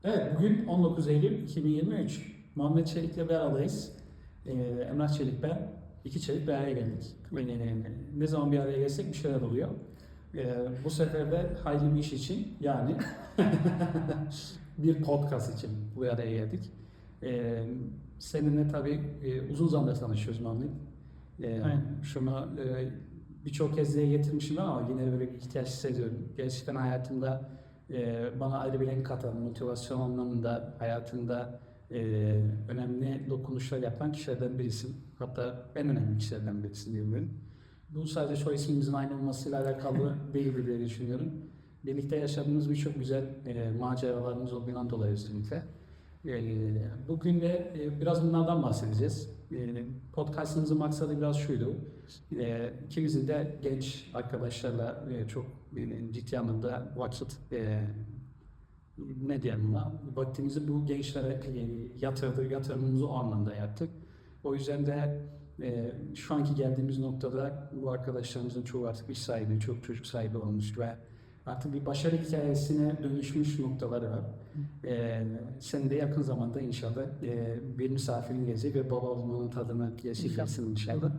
Evet, bugün 19 Eylül 2023. Muhammed Çelik'le beraberiz. Emrah Çelik ben. İki Çelik bir araya geldik. Ne zaman bir araya gelsek bir şeyler oluyor. Bu sefer de hayırlı bir iş için, yani bir podcast için bu araya geldik. Seninle tabii uzun zamandır tanışıyoruz Muhammed. Şunu birçok kez dile getirmişim ama yine böyle bir ihtiyaç hissediyorum. Gerçekten hayatımda bana ayrı bir renk katan, motivasyon anlamında hayatında önemli dokunuşlar yapan kişilerden birisin. Hatta en önemli kişilerden birisin diyebilirim. Bu sadece soy ismimizin aynı olmasıyla alakalı değil diye düşünüyorum. Birlikte yaşadığımız birçok güzel maceralarımız olduğundan dolayı özellikle. Bugün de biraz bunlardan bahsedeceğiz. Podcastımızın maksadı biraz şuydu. İkimizin de genç arkadaşlarla çok ciddi anlamda vakit ne diyelim buna, vaktimizi bu gençlere yatırımımızı o anlamda yaptık. O yüzden de şu anki geldiğimiz noktada bu arkadaşlarımızın çoğu artık iş sahibi, çok çocuk sahibi olmuş ve artık bir başarı hikayesine dönüşmüş noktaları var. Senin de yakın zamanda inşallah bir misafirin gelecek ve baba olmanın tadını yaşayacaksın inşallah.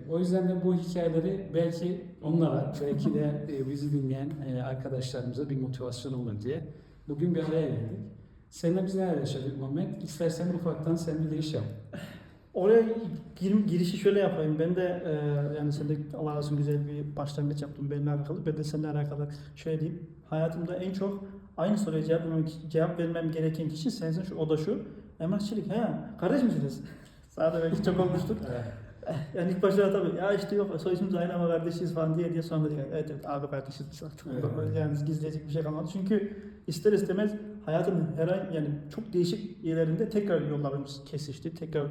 O yüzden de bu hikayeleri belki onlara, belki de bizi dinleyen arkadaşlarımıza bir motivasyon olur diye bugün bir araya geldik. Seninle biz neler yaşadık Muhammed? İstersen ufaktan sen bir giriş yap. Oraya girişi şöyle yapayım. Ben de yani sen de Allah razı olsun güzel bir başlangıç yaptın benimle alakalı. Ben de seninle alakalı şöyle diyeyim. Hayatımda en çok aynı soruya cevap vermem gereken kişi sensin. O da şu. Emrah Çelik. He, kardeş misiniz? Sana da belki çok olmuştuk. Yani ilk başta tabii ya işte yok soy ismimiz aynı ama kardeşiz falan diye sonra diyor evet abi kardeşiz biz çok yani gizleyecek bir şey kalmadı. Çünkü ister istemez hayatın yani çok değişik yerlerinde tekrar yollarımız kesişti. Tekrar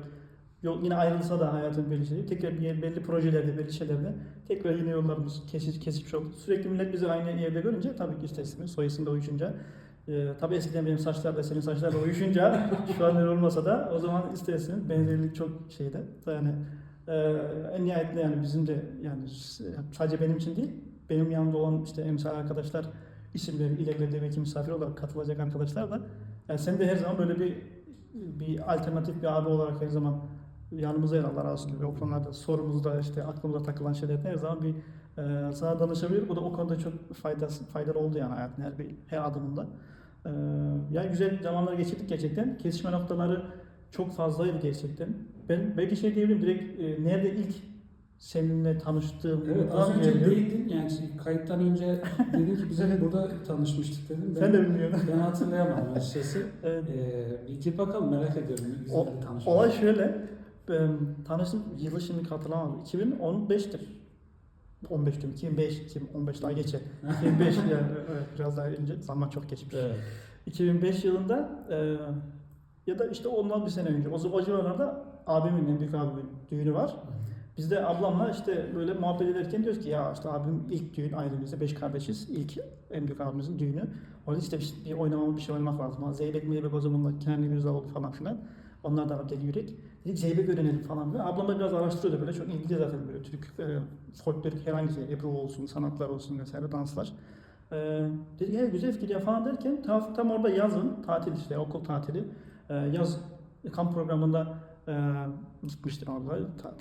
yol yine ayrılsa da hayatın belli şeyleri, tekrar belli projelerde, belli şeylerde tekrar yine yollarımız kesişmiş oldu. Sürekli millet bizi aynı yerde görünce tabii ki istersiniz soy isimde uyuşunca. Tabii eskiden benim saçlar da senin saçlarla uyuşunca şu an öyle olmasa da o zaman istersiniz benzerlik çok şeyde. Yani en nihayetinde yani bizim de yani sadece benim için değil, benim yanımda olan işte emsal arkadaşlar isimleri ileride belki misafir olarak katılacak arkadaşlar da yani sen de her zaman böyle bir alternatif bir abi olarak her zaman yanımıza yer Allah razı olsun. Ve o konularda sorumuzda işte aklımıza takılan şeyler her zaman bir sana danışabilir. Bu da o konuda çok faydalı oldu yani hayatın her adımında. Yani güzel zamanlar geçirdik gerçekten. Kesişme noktaları çok fazlaydı gerçekten. Ben belki şey diyebilirim direkt nerede ilk seninle tanıştığım. Evet, az önce değildin yani kayıttan önce dedin ki bize burada tanışmıştık dedim. Sen de bilmiyorsun. Ben hatırlayamadım açıkçası. Evet. Bir git bakalım, merak ediyorum. Olay şöyle, tanıştım yılı şimdi hatırlamadım. 2015'tir. 15 diyorum, 2015 daha geçer. 2005 yani evet, biraz daha önce, zaman çok geçmiş. Evet. 2005 yılında ya da işte ondan bir sene önce, o civarlarda abimin, en büyük abimin düğünü var. Biz de ablamla işte böyle muhabbet ederken diyoruz ki ya işte abim ilk düğün ailemizde 5 kardeşiz. İlk en büyük abimizin düğünü. Orada işte bir oynamamız bir şey oynamak lazım. Zeybek o zaman kendi Mirzaoğlu falan filan. Onlar da deli yürek. Dedik Zeybek öğrenelim falan filan. Ablam da biraz araştırıyordu böyle çok ilgili zaten böyle Türk folklorik herhangi şey, Ebru olsun, sanatlar olsun vesaire danslar. Dedik ya güzel fikir ya falan derken tam orada yazın tatil işte okul tatili yaz kamp programında gitmiştim orada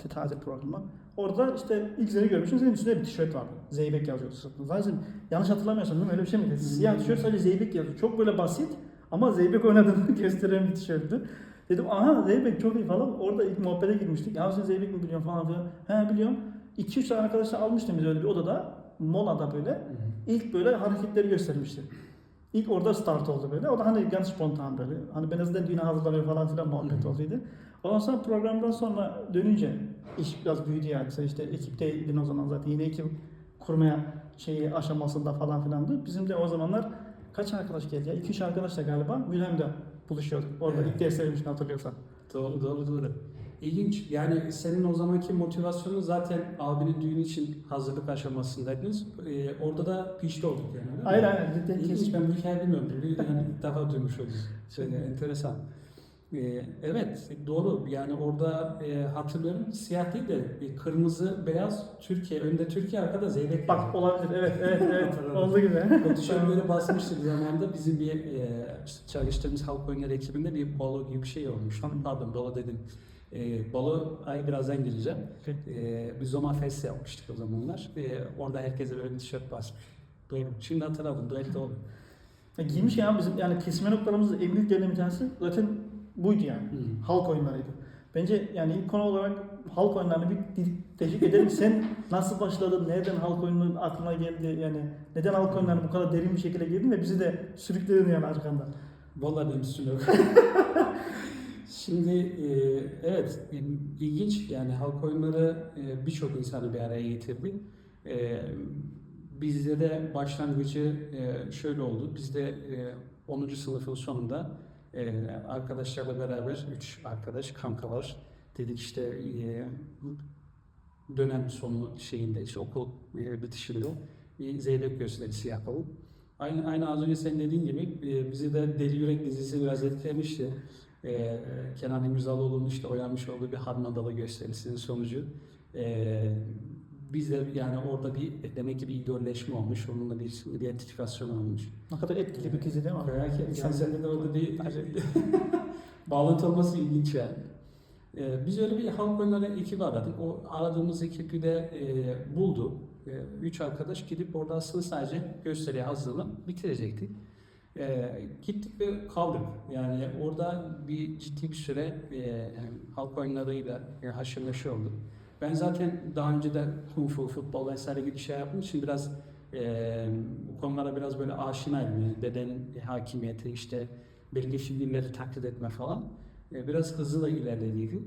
tatil programı. Orada işte ilk seni görmüştüm. Senin üstünde bir tişört vardı. Zeybek yazıyordu sırtında. Zaten yanlış hatırlamıyorsam değil mi? Öyle bir şey miydi? Siyah tişört sadece Zeybek yazıyor. Çok böyle basit ama Zeybek oynadığını gösteren bir tişörttü. Dedim aha Zeybek çok iyi falan. Orada ilk muhabbete girmiştik. Ya sen Zeybek mi biliyorsun falan filan. He biliyorum. 2-3 tane arkadaşlar almıştım biz öyle bir odada. Molada böyle. İlk böyle hareketleri göstermişti. İlk orada start oldu böyle. O da hani ganz spontan böyle. Hani ben azından düğüne hazırlanıyor falan filan muhabbet olduydu. Ondan sonra programdan sonra dönünce iş biraz büyüdü yani. Sen işte ekipteydin o zaman zaten. Yine ekip kurmaya aşamasında falan filandı. Bizim de o zamanlar kaç arkadaş geldi ya? 2-3 arkadaşla galiba Mülheim'de buluşuyorduk. Orada ilk derslerimizden hatırlıyorsan. Doğru. İlginç. Yani senin o zamanki motivasyonun zaten abinin düğünü için hazırlık aşamasındaydınız. Orada da pişti olduk yani. Aynen. İlginç. Ben bu hikayeyi bilmiyorum. Yani ilk defa duymuş oldum. Enteresan. Evet, doğru. Yani orada hatırlıyorum siyah değil de kırmızı, beyaz Türkiye, önde Türkiye, arkada Zeybek Bak yazıyor. olabilir. Evet. Oldu gibi. O tişörtleri basmıştık zamanında bizim bir işte çalıştığımız halk oyunları ekibinde bir balo gibi bir şey olmuştu. Pardon, balo dedim. Balo, ay birazdan gireceğim. Bir Zoma Fest yapmıştık o zamanlar. Orada herkese böyle bir tişört basmış. Doğru. Şimdi hatırladım. Doğru oldu. Giymiş ya bizim yani kesme noktalarımızın en büyük yerlerinden bir tanesi zaten buydu yani. Halk oyunlarıydı. Bence yani ilk konu olarak halk oyunlarını bir teşvik edelim. Sen nasıl başladın? Nereden halk oyununun aklına geldi? Yani neden halk oyunlarına bu kadar derin bir şekilde girdin ve bizi de sürükledin yani arkanda. Vallahi benim üstüne yok. Şimdi evet ilginç yani halk oyunları birçok insanı bir araya getirdi. Bizde de başlangıcı şöyle oldu. Bizde 10. sınıfın sonunda arkadaşlarla beraber 3 arkadaş kanka var. Dedik işte dönem sonu şeyinde işte okul bitişinde bir zeybek gösterisi yapalım. Aynı az önce senin dediğin gibi bizi de Deli Yürek dizisi biraz etkilemişti. Kenan İmirzalıoğlu'nun işte oynanmış olduğu bir Harmadalı gösterisinin sonucu. Biz de yani orada bir demek ki bir idolleşme olmuş, onunla bir identifikasyon olmuş. Ne kadar etkili bir dizi değil mi? Belki sende de orada bir bağlantı olması ilginç yani. Biz öyle bir halk oyunları ekibi aradık. O aradığımız ekibi de buldu. 3 arkadaş gidip orada aslında sadece gösteriye hazırlanıp bitirecektik. Gittik ve kaldık. Yani orada bir ciddi bir süre halk oyunlarıyla haşır neşir olduk. Ben zaten daha önce de kung fu, futbol vesaire gibi şey yaptığım için biraz bu konulara biraz böyle aşinayım. Yani beden hakimiyeti, işte belli fiilleri taklit etme falan. Biraz hızlı da ilerlediydi.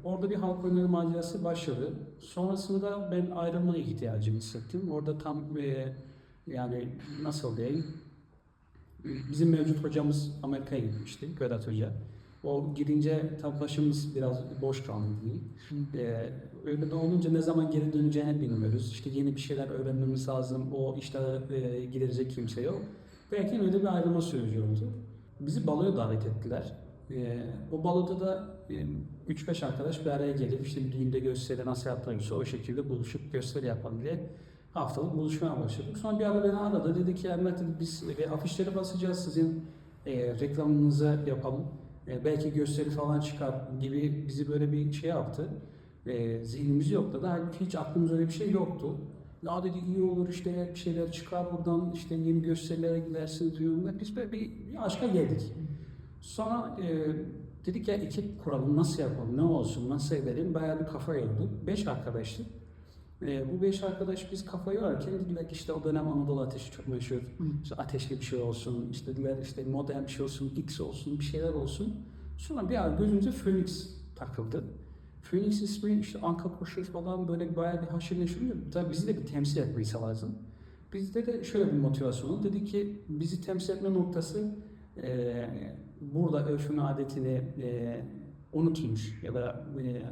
Orada bir halk oyunları macerası başladı. Sonrasında ben ayrılmaya ihtiyacımı hissettim. Orada tam yani nasıl diyeyim? Bizim mevcut hocamız Amerika'ya gitmişti, Vedat Hoca. O gidince tam başımız biraz boş kaldı diyeyim. Öyle de olunca ne zaman geri döneceğini bilmiyoruz. İşte yeni bir şeyler öğrenmemiz lazım. O işte giderecek kimse yok. Belki öyle bir ayrılma süreci oldu. Bizi baloya davet ettiler. O baloda da 3-5 arkadaş bir araya gelip işte bir düğünde gösteri nasıl yaptığımızı o şekilde buluşup gösteri yapalım diye haftalık buluşmaya başladık. Sonra bir ara beni aradı. Dedi ki Ermet biz afişleri basacağız, sizin reklamınızı yapalım. Belki gösteri falan çıkar gibi bizi böyle bir şey yaptı. Zihnimizi yokladı. Halbuki hiç aklımızda öyle bir şey yoktu. Ya dedi iyi olur işte bir şeyler çıkar buradan işte yeni gösterilere gidersiniz diyorum. Biz böyle bir aşka geldik. Sonra dedik ya ekip kuralım, nasıl yapalım, ne olsun, nasıl edelim, bayağı bir kafa yorduk. 5 arkadaştık. Bu 5 arkadaş biz kafa yorarken dediler ki işte o dönem Anadolu Ateşi çok meşhur. İşte ateşli bir şey olsun, işte dediler işte modern bir şey olsun, X olsun, bir şeyler olsun. Sonra bir ara gözümüze Phoenix takıldı. Phoenix ismi işte Anka Koşur falan böyle bayağı bir haşır neşir. Tabii bizi de bir temsil etmeyi lazım. Bizde de şöyle bir motivasyon oldu. Dedi ki bizi temsil etme noktası burada örfünü, adetini unutmuş ya da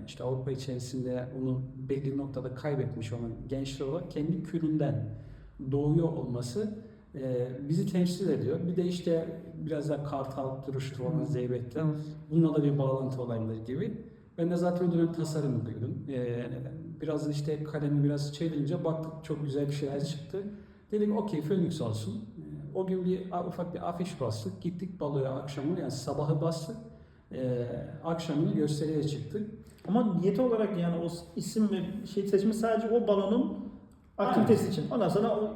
işte Avrupa içerisinde onu belli noktada kaybetmiş olan gençler olarak kendi külünden doğuyor olması bizi temsil ediyor. Bir de işte biraz da Kartal, Duruştu olan Zeybek'ten bununla da bir bağlantı olabilir gibi. Ben de zaten o dönem tasarım duydum. Biraz da işte kalemi biraz çevirince baktık çok güzel bir şeyler çıktı. Dedik okey Phoenix olsun. O gün ufak bir afiş bastık. Gittik baloya akşamı yani sabahı bastık. Akşamını gösteriye çıktık. Ama niyeti olarak yani o isim ve şey seçimi sadece o balonun aktivitesi için. Ondan sonra o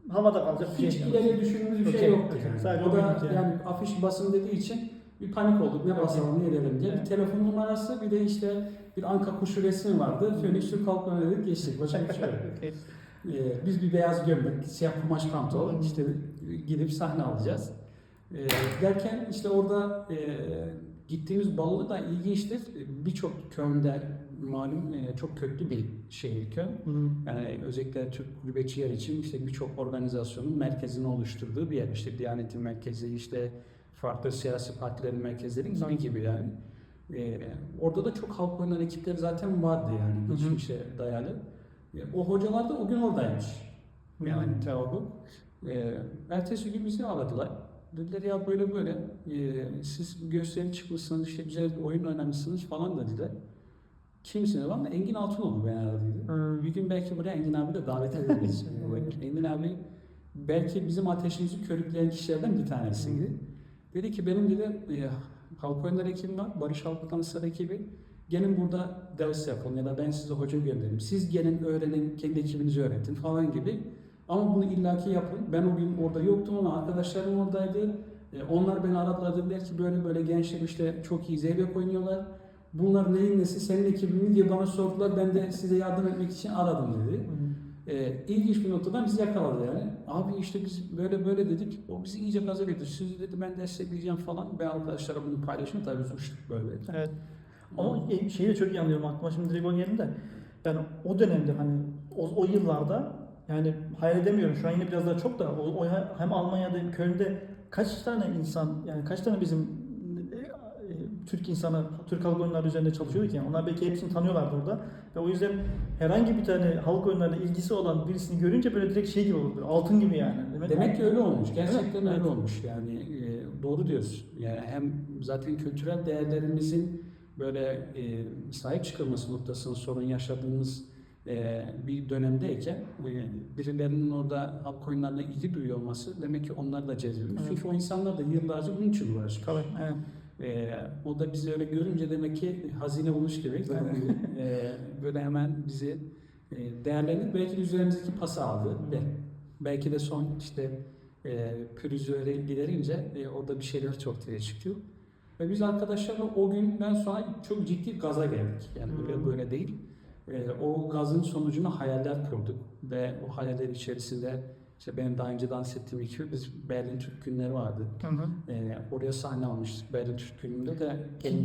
havada kalacak bir Hiç şey. ileri düşündüğümüz bir şey yoktu. Yani. Sadece O da yani. yani afiş basın dediği için bir panik olduk. Ne basalım, ne edelim diye. Bir telefon numarası bir de işte bir Anka kuşu resmi vardı. Phoenix Türk Halk Oyunu dedik geçtik. Başka bir şey yok. Biz bir beyaz gömlek, siyah kumaş pantolon işte gidip sahne alacağız. Derken işte orada gittiğimiz baloda da ilginçtir. Birçok köyde malum çok köklü bir şehir köy. Yani özellikle Türk gurbetçiler için işte birçok organizasyonun merkezini oluşturduğu bir yer. İşte Diyanet'in merkezi, işte farklı siyasi partilerin merkezleri gibi yani. Orada da çok halk oyunları ekipleri zaten vardı yani geçmişe dayalı. O hocalar da o gün oradaymış. Yani tabi. Ertesi gün bizi aradılar. Dediler ya böyle böyle siz gösteri çıkmışsınız işte güzel bir oyun oynamışsınız falan dediler. Kimsiniz? Ama Engin Altınoğlu ben aradıydı. Bir gün belki buraya Engin abi de davet ederiz. Engin abi belki bizim ateşimizi körükleyen kişilerden bir tanesiydi. Dedi ki benim dedi halk oyunları ekibim var, Barış Halk Dansları ekibi. Gelin burada ders yapın ya da ben size hoca göndereyim. Siz gelin öğrenin, kendi ekibinizi öğretin falan gibi. Ama bunu illaki yapın. Ben o gün orada yoktum ama arkadaşlarım oradaydı. Onlar beni aradılar, dediler ki böyle böyle gençler işte çok iyi zeybek oynuyorlar. Bunlar neyin nesi, senin ekibin mi diye bana sordular. Ben de size yardım etmek için aradım dedi. İlginç bir noktadan bizi yakaladı yani. Abi işte biz böyle böyle dedik. O bizi iyice gaza getirdi. Siz dedi ben destekleyeceğim falan. Ben arkadaşlara bunu paylaştım. Tabii biz uçtuk böyle. Evet. Ama şeyi de çok iyi anlıyorum, aklıma şimdi direkt o geldi de. Ben o dönemde hani o yıllarda yani hayal edemiyorum. Şu an yine biraz daha çok da o hem Almanya'da hem Köln'de kaç tane insan yani kaç tane bizim Türk insanı, Türk halk oyunları üzerinde çalışıyorduk yani. Onlar belki hepsini tanıyorlardı orada. Ve o yüzden herhangi bir tane halk oyunlarıyla ilgisi olan birisini görünce böyle direkt şey gibi olur. Böyle altın gibi yani. Demek ki öyle olmuş. Gerçekten Evet, öyle evet. olmuş. Yani doğru diyorsun. Yani hem zaten kültürel değerlerimizin böyle sahip çıkılması noktasında sorun yaşadığımız bir dönemdeyken birilerinin orada halk oyunlarına ilgi duyuyor olması demek ki onlar da cezbediyor. Evet. Çünkü o insanlar da yıllarca bunun için uğraşmış. Tabii. Evet. O da bizi öyle görünce demek ki hazine bulmuş gibi. Böyle hemen bizi değerlendirip belki de üzerimizdeki pası aldı. Belki de son işte pürüzü giderince orada bir şeyler çok ortaya çıkıyor. Ve biz arkadaşlarla o günden sonra çok ciddi gaza geldik. Yani böyle böyle değil. O gazın sonucunda hayaller kurduk. Ve o hayaller içerisinde işte benim daha önce dans ettiğim ekibi biz Berlin Türk Günleri vardı. Oraya sahne almıştık. Berlin Türk Günü'nde de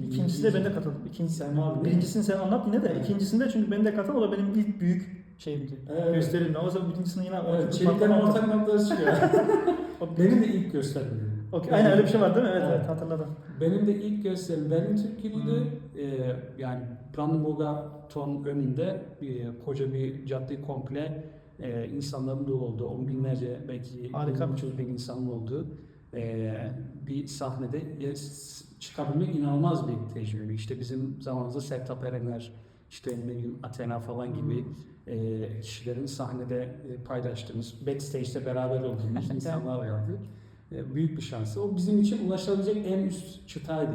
İkincisi de ben de katıldım. Sen vardın. Birincisini sen anlat yine de. İkincisinde çünkü ben de katıldım. O da benim ilk büyük şeyimdi. Evet. Gösterimdi. Ama sonra birincisini yine Çeliklerin ortak noktası çıkıyor. Benim de ilk gösterim. Okay. Aynen öyle bir şey var değil mi? Evet, evet hatırladım. Benim de ilk gösterim Berlin Türk Günü'ydü. Yani Brandenburger Tor önünde koca bir cadde komple insanların dolu olduğu, on binlerce belki 300 bin insanın olduğu bir sahnede çıkabilmek inanılmaz bir tecrübe. İşte bizim zamanımızda Sertab Erener, işte ne bileyim Athena falan gibi kişilerin sahnede paylaştığımız, backstage'de beraber olduğumuz insanlar vardı. Büyük bir şansı. O bizim için ulaşılabilecek en üst çıtaydı.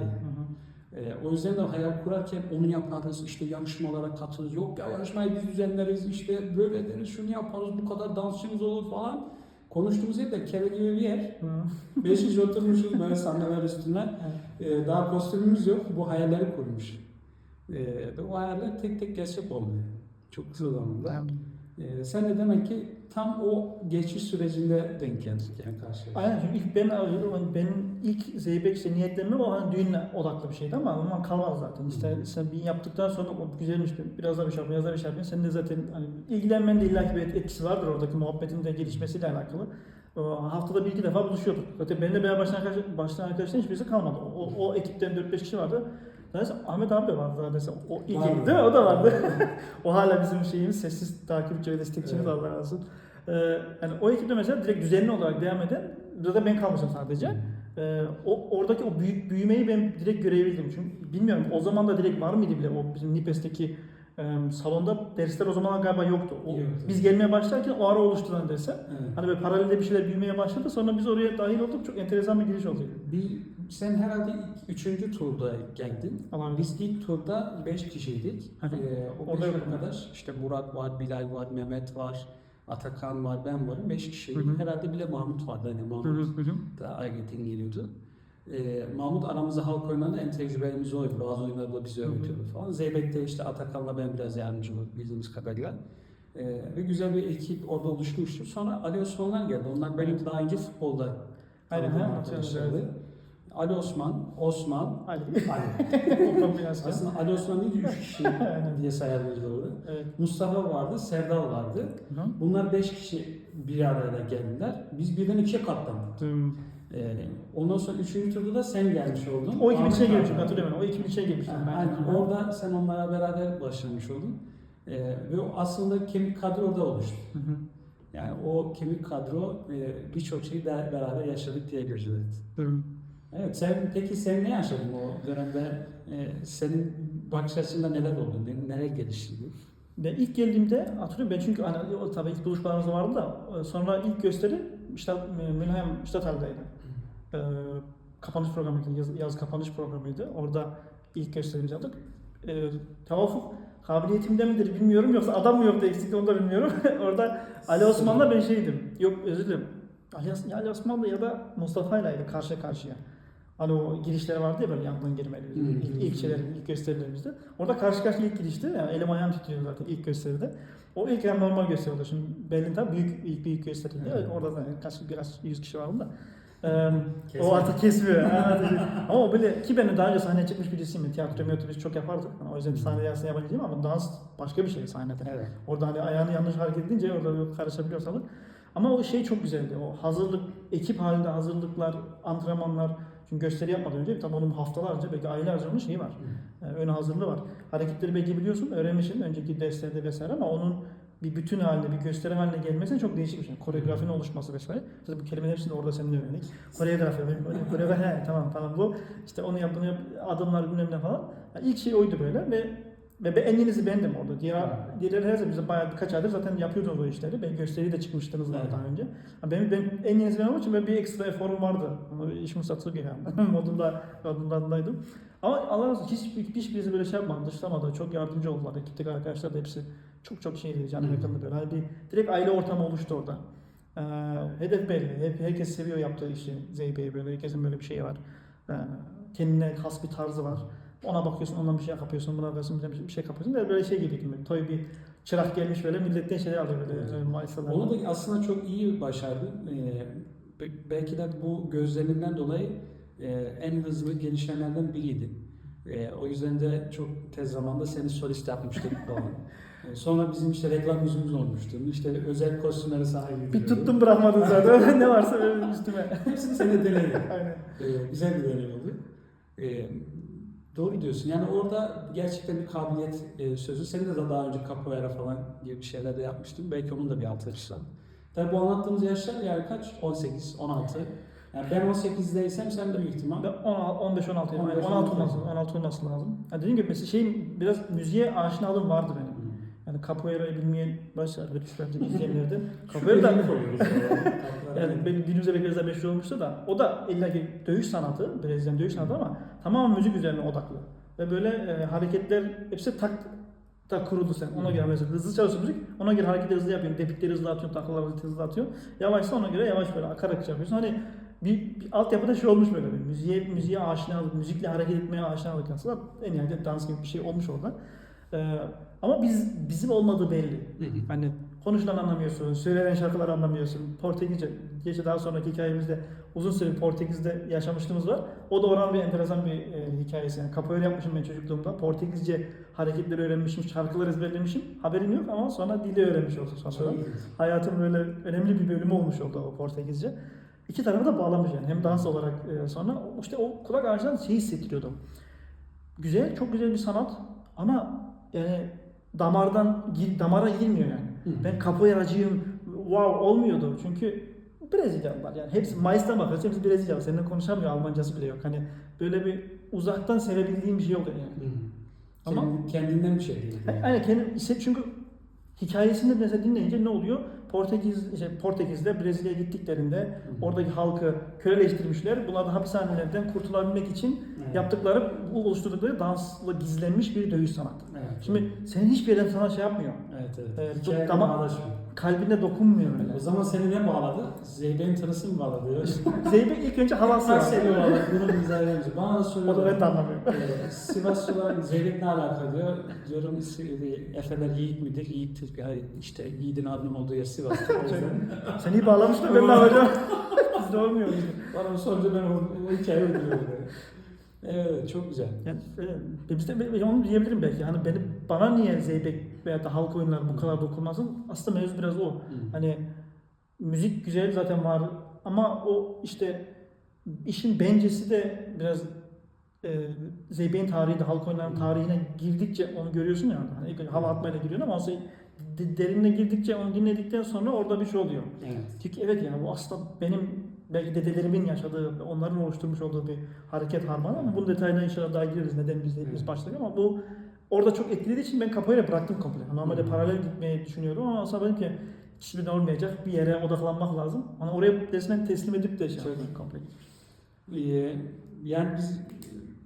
O yüzden de hayal kurarken onu yaparız, işte yarışmalara katılırız. Yok ya yarışmayı biz düzenleriz, işte böyle deriz, şunu yaparız, bu kadar dansçımız olur falan. Konuştuğumuz yer de kere gibi bir yer. 5 kişi oturmuşuz böyle sandalyeler üstüne. Daha kostümümüz yok. Bu hayalleri kurmuş. Ve o hayaller tek tek gerçek oldu. Çok kısa zamanda. Sen de demek ki tam o geçiş sürecinde denk geldik yani karşıya. Aynen çünkü ilk benim ilk zeybek işte niyetlenmem o hani düğünle odaklı bir şeydi ama ondan kalmaz zaten. İşte sen bir yaptıktan sonra o güzelmiş biraz daha bir şey yapayım, biraz daha bir şey yapayım. Senin de zaten hani ilgilenmenin de illaki bir etkisi vardır oradaki muhabbetin de gelişmesiyle alakalı. Haftada bir iki defa buluşuyorduk. Zaten benimle beraber başlayan arkadaşların hiçbirisi kalmadı. O ekipten 4-5 kişi vardı. Zaten Ahmet abi de vardı zaten. O ilk değil mi? O da vardı. O hala bizim şeyimiz, sessiz takipçi ve destekçimiz Allah razı olsun. Yani o ekipte mesela direkt düzenli olarak devam eden, burada ben kalmışım sadece. Oradaki o büyümeyi ben direkt görebildim. Çünkü bilmiyorum o zaman da direkt var mıydı bile o bizim Nipes'teki salonda dersler o zaman galiba yoktu. Biz gelmeye başlarken o ara oluşturan dersler. Evet. Hani böyle paralelde bir şeyler büyümeye başladı. Sonra biz oraya dahil olduk. Çok enteresan bir giriş oldu. Sen herhalde 3. turda geldin. Ama biz ilk turda 5 kişiydik. O 5 arkadaş işte Murat var, Bilal var, Mehmet var, Atakan var, ben varım. 5 kişiydik. Herhalde bile Mahmut vardı. Hani Mahmut da Aygıt'ın geliyordu. Mahmut aramızda halk oyunlarında en tecrübelimiz oydu. Bazı oyunlarda bizi öğretiyordu falan. Zeybek'te işte Atakan'la ben biraz yardımcı oldum bildiğimiz kadarıyla. Ve güzel bir ekip orada oluşmuştu. Sonra Ali Osmanlar geldi. Onlar benim daha önce futbolda tanıdığım arkadaşlardı. Ali Osman, Ali. Aslında Ali Osman değil 3 kişi diye sayarız orada. Evet. Mustafa vardı, Serdal vardı. Bunlar 5 kişi bir araya geldiler. Biz birden 2'ye katlandık. Ondan sonra 3. turda da sen gelmiş oldun. O ekibin içine girmiştim hatırlıyorum. O ekibin içine girmiştim. Orada sen onlara beraber başlamış oldun. Ve aslında kemik kadro orada oluştu. Yani o kemik kadro birçok şeyi beraber yaşadık diyebiliriz. Evet. Evet, peki sen ne yaşadın o dönemde? Senin bakış açında neler oldu? Nereye gelişti bu? Ben ilk geldiğimde hatırlıyorum ben çünkü hani, tabii ilk buluşmalarımız vardı da sonra ilk gösteri işte Mülheim Stadthal'daydı. E, Kapanış programıydı, yaz kapanış programıydı. Orada ilk gösterimizi yaptık. Tevafuk kabiliyetimde midir bilmiyorum yoksa adam mı yoktu eksikti onu da bilmiyorum. Orada Ali Osman'la ben şeydim. Yok özür dilerim. Ali Osman'la ya da Mustafa'ylaydı karşı karşıya. Hani o girişleri vardı ya böyle yandan girmeli ilk şeylerin, ilk gösterilerimizde. Orada karşı karşıya ilk girişti. Yani elim ayağım titriyor zaten ilk gösteride. O ilk yani normal gösteri oldu. Şimdi Berlin tabii büyük gösteriydi. Evet. Orada da biraz 100 kişi vardı da. O artık kesmiyor. Ama böyle ki ben daha önce sahneye çıkmış birisiyim. Tiyatro biz çok yapardık. Yani o yüzden sahnede aslında yabancı ama dans başka bir şey sahnede. Evet. Orada hani ayağını yanlış hareket edince orada karışabiliyor sanırım. Ama o şey çok güzeldi. O hazırlık, ekip halinde hazırlıklar, antrenmanlar. Çünkü gösteri yapmadan önce tabii onun haftalarca belki aylarca onun şeyi var. Ön hazırlığı var. Hareketleri belki biliyorsun, öğrenmişsin önceki derslerde vesaire ama onun bir bütün halinde, bir gösteri haline gelmesi çok değişik bir şey. Koreografinin oluşması vesaire. Zaten bu kelimeler hepsini orada seninle öğrendik. Koreografi, tamam bu. İşte onu yap, adımlar bilmem ne falan. Yani ilk şey oydu böyle ve en yenisi bendim orada. Diğerleri her zaman bize bayağı birkaç aydır zaten yapıyordunuz o işleri. Ben gösteriye de çıkmıştınız daha önce. Ben en yenisi ben olduğum için ben bir ekstra eforum vardı. İşimi satılık yani. modundaydım. Ama Allah razı olsun hiçbirisi böyle şey yapmadı, dışlamadı. Çok yardımcı oldular. Ekipteki arkadaşlar da hepsi çok şeydi. Canım yakındı böyle. Hani direkt aile ortamı oluştu orada. Hedef belli. Herkes seviyor yaptığı işi. Zeybe'yi böyle. Herkesin böyle bir şeyi var. Kendine has bir tarzı var. Ona bakıyorsun, ondan bir şey kapıyorsun, buna bakıyorsun, bir şey kapıyorsun. Böyle şey gibi gibi. Toy bir çırak gelmiş böyle milletten şeyler alıyor böyle. Onu da aslında çok iyi başardı. Belki de bu gözlerinden dolayı en hızlı gelişenlerden biriydi. O yüzden de çok tez zamanda seni solist yapmıştık falan. Sonra bizim işte reklam yüzümüz olmuştu. İşte özel kostümleri sahibi. Bir tuttum bırakmadın zaten. Ne varsa benim üstüme. Hepsini seni denedi. Aynen. Güzel bir deney oldu. Doğru diyorsun. Yani orada gerçekten bir kabiliyet sözü. Senin de daha önce capoeira falan gibi şeyler de yapmıştın. Belki onun da bir altı açıdan. Tabii bu anlattığımız yaşlar yani kaç? 18, 16. Yani ben 18'deysem sen de büyük ihtimal. Ben 15-16 yani 16 olması lazım. Yani dediğim gibi mesela biraz müziğe aşinalığım vardı benim. Yani capoeira'yı bilmeyen başlar ve bence izleyenlerden. Capoeira'dan yani benim günümüzde biraz daha meşhur olmuştu da o da illa ki dövüş sanatı, Brezilya dövüş sanatı ama tamamen müzik üzerine odaklı. Ve böyle hareketler hepsi tak kuruldu sen. Ona göre mesela hızlı çalışıyorsun müzik, ona göre hareketleri hızlı yapıyorsun, depikleri hızlı atıyorsun, taklaları hızlı atıyorsun. Yavaşsa ona göre yavaş böyle akarak yapıyorsun. Hani bir altyapıda şey olmuş böyle bir müziğe aşinalık, müzikle hareket etmeye aşinalık aslında en nihayet dans gibi bir şey olmuş orada. Ama bizim olmadığı belli. Hani konuşulan anlamıyorsun, söylenen şarkıları anlamıyorsun. Portekizce, geçe daha sonraki hikayemizde uzun süre Portekiz'de yaşamışlığımız var. O da oranın bir enteresan bir hikayesi. Yani capoeira yapmışım ben çocukluğumda. Portekizce hareketleri öğrenmişim, şarkıları ezberlemişim. Haberim yok ama sonra dili öğrenmiş oldum sonra. Hayatım böyle önemli bir bölümü olmuş oldu o Portekizce. İki tarafı da bağlamış yani. Hem dans olarak sonra işte o kulak ağacından şey hissettiriyordum. Güzel, çok güzel bir sanat ama yani damara girmiyor yani. Ben capoeiracıyım, wow olmuyordu çünkü Brezilyalılar yani hepsi Mayıs'tan bakıyorsun hepsi Brezilyalı. Seninle konuşamıyor, Almancası bile yok. Hani böyle bir uzaktan sevebildiğim bir şey yok yani. Ama kendinden bir şey değil. Aynen kendim çünkü hikayesini mesela dinleyince ne oluyor? Portekiz'de Brezilya'ya gittiklerinde oradaki halkı köleleştirmişler. Bunlar da hapishanelerden kurtulabilmek için yaptıkları, oluşturdukları dansla gizlenmiş bir dövüş sanatı. Evet, şimdi senin hiçbir yerden sana şey yapmıyor. Evet. Kalbine dokunmuyor öyle. O zaman seni ne bağladı? Zeybek'in tanısı mı bağladı? Zeybek ilk önce havası var. Seni bağladı. Bunu bir izah edince. Bana da soruyorlar. O da ben de anlamıyorum. Sivaslılar Zeybek ne alaka diyor. Diyorum Efeler yiğit midir? Yiğittir. Yani işte yiğidin adının olduğu yer Sivas'tır. Sen iyi bağlamıştın ben ne yapacağım? Bizde olmuyor. Bana sorunca ben o hikayeyi uyduruyorum. Evet, çok güzel. Yani bizde onu diyebilirim belki. Hani bana niye Zeybek veya da halk oyunları bu kadar dokunmasın? Aslında mevzu biraz o. Hani müzik güzel zaten var ama o işte işin bencesi de biraz Zeybek'in tarihi de halk oyunlarının tarihine girdikçe onu görüyorsun ya. Hani ilk önce hava atmayla giriyorsun ama derinine girdikçe onu dinledikten sonra orada bir şey oluyor. Evet. Çünkü evet yani bu aslında benim belki dedelerimin yaşadığı, onların oluşturmuş olduğu bir hareket harmanı ama bunun detayına inşallah daha gireriz. Neden biz başladık ama bu orada çok etkilediği için ben kapoeira bıraktım komple. Normalde paralel gitmeyi düşünüyorum ama sonra dedim ki hiçbir olmayacak. Bir yere odaklanmak lazım. Hani oraya resmen teslim edip de komple. Yani biz